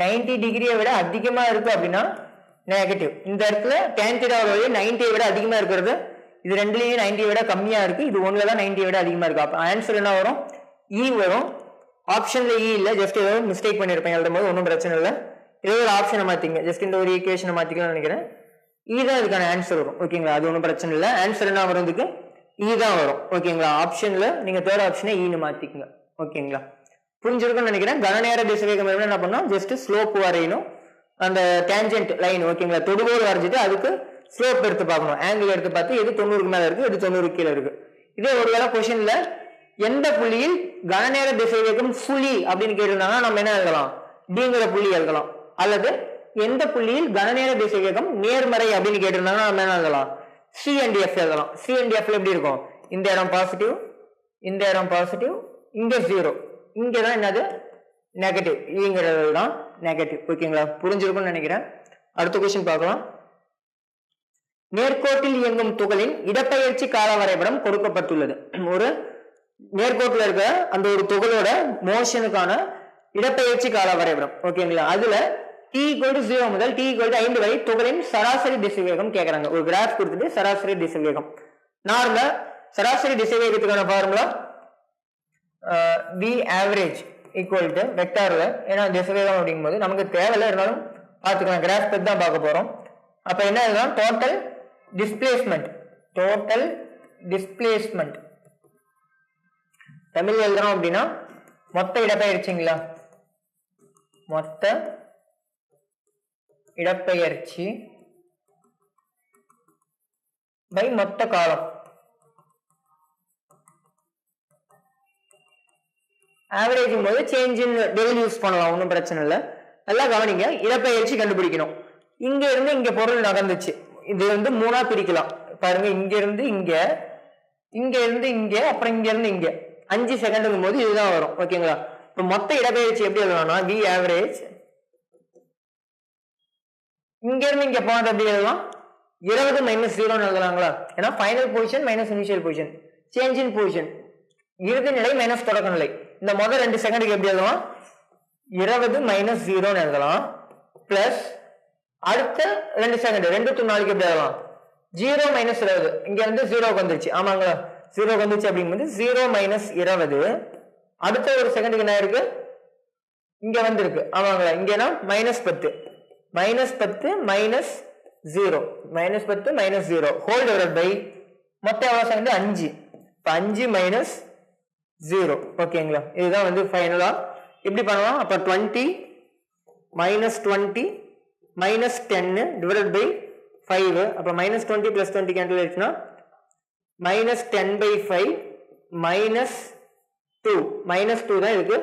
90 டிகிரியை விட அதிகமா இருக்கு அப்படின்னா நெகட்டிவ். இந்த இடத்துல tan thetaவோட வேல்யூ 90 விட அதிகமா இருக்கிறது, இது ரெண்டுலயும் 90 விட கம்மியா இருக்கு, இது ஒண்ணுல தான் 90 விட அதிகமா இருக்கு. அப்ப ஆன்சர் என்ன வரும்? இ வரும். ஆப்ஷன்ல இ இல்ல, ஜஸ்ட் ஏதோ மிஸ்டேக் பண்ணிருப்பேன் எழுதும் போது, ஒன்றும் பிரச்சனை இல்லை. ஏதோ ஒரு ஆப்ஷனை மாத்திங்க, ஜஸ்ட் இந்த ஒரு ஈக்குவேஷனை மாத்திக்கலாம்னு நினைக்கிறேன். இதுதான் இதுக்கான ஆன்சர் வரும். ஓகேங்களா? அது ஒன்றும் பிரச்சனை இல்லை. ஆன்சர் என்ன வருதுக்கு இதுதான் வரும். ஓகேங்களா? ஆப்ஷன்ல நீங்க தேர்ட் ஆப்ஷனை ஈன்னு மாத்திக்கங்க. ஓகேங்களா? புரிஞ்சிருக்கும்னு நினைக்கிறேன். கனநேர திசைவேகம் என்ன பண்ணோம்? ஜஸ்ட் ஸ்லோப் வரையணும், அந்த டேஞ்சன்ட் லைன். ஓகேங்களா? தொடுகோடு வரைஞ்சிட்டு அதுக்கு ஸ்லோப் எடுத்து பார்க்கணும், ஆங்கிள் எடுத்து பார்த்து எது 90க்கு மேல இருக்கு, எது 90 கீழே இருக்கு. இதே ஒருவேளை கொஸ்டின்ல எந்த புள்ளியில் கனநேர திசைவேகம் சுழி அப்படின்னு கேட்டிருந்தாங்கன்னா நம்ம என்ன எழுதலாம்? டிங்கிற புள்ளி எழுதலாம். அல்லது எந்த புள்ளியில் கனநேர திசைவேகம் நேர்மறை அப்படின்னு கேட்டிருந்தாங்கன்னா நம்ம என்ன எழுதலாம்? சி அண்ட் எஃப் எழுதலாம். சி அண்ட் எஃப்ல எப்படி இருக்கும்? இந்த இடம் பாசிட்டிவ், இந்த இடம் பாசிட்டிவ், இங்க 0, இங்கதான் என்னது நெகட்டிவ், இங்கிறது தான் நெகட்டிவ். ஓகேங்களா? புரிஞ்சிருக்கும்னு நினைக்கிறேன். அடுத்த கொஸ்டின் பார்க்கலாம். நேர்கோட்டில் இயங்கும் துகளின் இடப்பெயர்ச்சி கால வரைபடம் கொடுக்கப்பட்டுள்ளது. ஒரு நேர்கோட்டில் இருக்க அந்த ஒரு துகளோட மோஷனுக்கான இடப்பெயர்ச்சி கால வரைபடம். ஓகேங்களா? அதுல t = 0 முதல் t = 5 வரை துகளின் சராசரி திசைவேகம் கேக்குறாங்க. ஒரு கிராஃப் கொடுத்துட்டு சராசரி திசைவேகம். நார்மலா சராசரி திசைவேகத்துக்கான ஃபார்முலா v average = வெக்டார்ல, ஏன்னா திசைவேகம் அப்படிங்கும்போது நமக்கு தேவையில்லை, இருந்தாலும் பார்த்துக்கலாம். கிராஃப் பத்தி தான் பார்க்க போறோம். அப்ப என்ன எழுதலாம்? டோட்டல் டிஸ்பிளேஸ்மெண்ட் தமிழ் எழுதுறோம் அப்படின்னா மொத்த இடப்பெயர்ச்சிங்களா, மொத்த இடப்பெயர்ச்சி பை மொத்த காலம். ஆவரேஜும் போது சேஞ்ச் இன் டெல் யூஸ் பண்ணலாம், ஒன்றும் பிரச்சனை இல்லை. நல்லா கவனிங்க, இடப்பெயர்ச்சி கண்டுபிடிக்கணும். இங்க இருந்து இங்க பொருள் நகர்ந்துச்சு, இது வந்து மூணா பிரிக்கலாம் பாருங்க. இங்க இருந்து இங்க, இங்க இருந்து இங்க, அப்புறம் இங்க இருந்து இங்க 5 செகண்டுங்கும் போது இதுதான் வரும். ஓகேங்களா? இப்ப மொத்த இடப்பெயர்ச்சி எப்படி எழுதலாம்னா v average, இங்க இருந்து இங்க போனது எப்படி எழுதலாம்? 20 - 0 எழுதலாங்களா? ஏன்னா final position minus initial position, change in position, இறுதி நிலை மைனஸ் தொடக்க நிலை. இந்த முதல் 2 செகண்டுக்கு எப்படி எழுதலாம்? 20 - 0 எழுதலாம். பிளஸ் அடுத்த 2 செகண்ட் 2 to 4 எப்படி எழுதலாம்? 0 - 20, இங்க இருந்து 0 வந்துருச்சு. ஆமாங்களா? 0 வந்துச்சு அப்படிங்கும்போது 0 - 20. அடுத்த ஒரு செகண்டுக்கு என்ன இருக்கு? இங்க வந்திருக்கு. ஆமாங்களா? இங்கன்னா -10 -0 -10 - 0 ஹோல் டிவைடட் பை மொத்த எவ்வளவு செகண்ட்? 5. 5 - 0. ஓகேங்களா? இதுதான் வந்து ஃபைனலா எப்படி பண்ணலாம்? அப்ப 20 - 20 -10 டிவைடட் பை 5. அப்ப -20 + 20 கேன்சல் ஆயிடுச்சுன்னா -10/5 -2 தான் இதுக்கு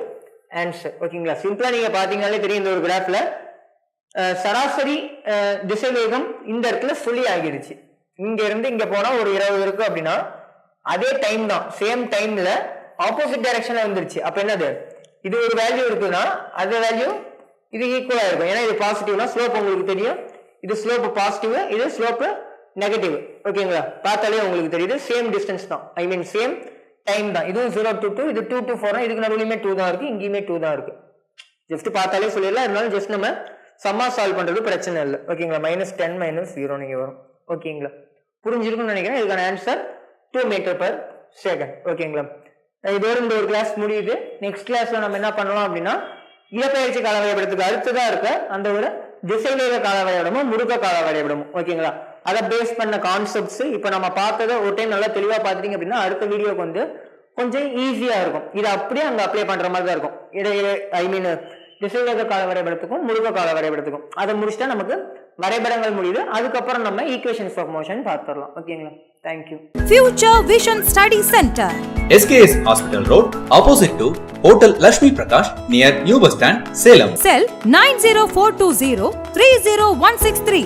ஆன்சர். ஓகேங்களா? சிம்பிளா நீங்க பாத்தீங்கன்னாலே தெரியும், இந்த ஒரு கிராஃப்ல சராசரி திசைவேகம் இந்த இடத்துல சுழி ஆகிடுச்சு. இங்க இருந்து இங்க போனா ஒரு 20 இருக்கு அப்படின்னா அதே டைம் தான், சேம் டைம்ல ஆப்போசிட் டைரக்ஷன்ல வந்துருச்சு. அப்ப என்னது? இது ஒரு வேல்யூ இருக்குன்னா அது வேல்யூ இது ஈக்குவலா இருக்கும். ஏன்னா இது பாசிட்டிவ்னா ஸ்லோப் உங்களுக்கு தெரியும், இது ஸ்லோப் பாசிட்டிவ், இது ஸ்லோப் நெகட்டிவ். ஓகேங்களா? பார்த்தாலே உங்களுக்கு தெரியுது, சேம் டிஸ்டன்ஸ் தான், ஐ மீன் சேம் டைம் தான். இதுவும் 0 to 2, இது 2 to 4, இதுக்கு நடுவுலயுமே 2 தான் இருக்கு, இங்கேயுமே 2 தான் இருக்கு. ஜஸ்ட் பார்த்தாலே சொல்லிடலாம், இருந்தாலும் ஜஸ்ட் நம்ம சம்மா சால்வ் பண்றது பிரச்சனை இல்லை. ஓகேங்களா? -10 - 0 நீங்க வரும். ஓகேங்களா? புரிஞ்சிருக்கும்னு நினைக்கிறேன். இதுக்கான ஆன்சர் 2 m/s. ஓகேங்களா? இதோட இந்த ஒரு கிளாஸ் முடியுது. நெக்ஸ்ட் கிளாஸ்ல நம்ம என்ன பண்ணலாம் அப்படின்னா இடப்பெயர்ச்சி கால வரைபடத்துக்கு அடுத்ததா இருக்க அந்த ஒரு திசைவேக கால வரைபடமும் முடுக்க கால வரைபடமும். ஓகேங்களா? அதை பேஸ் பண்ண கான்செப்ட்ஸ் இப்ப நம்ம பார்த்ததை ஒரு டைம் நல்லா தெளிவா பாத்துட்டீங்க அப்படின்னா அடுத்த வீடியோக்கு வந்து கொஞ்சம் ஈஸியா இருக்கும். இதை அப்படியே அங்க அப்ளை பண்ற மாதிரி தான் இருக்கும். இடையில ஐ மீன் திசைவேக கால வரைபடத்துக்கும் முடுக்க கால வரைபடத்துக்கும் அதை முடிச்சுட்டா நமக்கு வரைபடங்கள் முடியுது. அதுக்கப்புறம் நம்ம ஈக்குவேஷன்ஸ் ஆஃப் மோஷன் பார்த்துடலாம். ஓகேங்களா? Thank you. Future Vision Study Center, SKS Hospital Road, opposite to Hotel Lakshmi Prakash, near New Bus Stand, Salem. cell 90420 30163.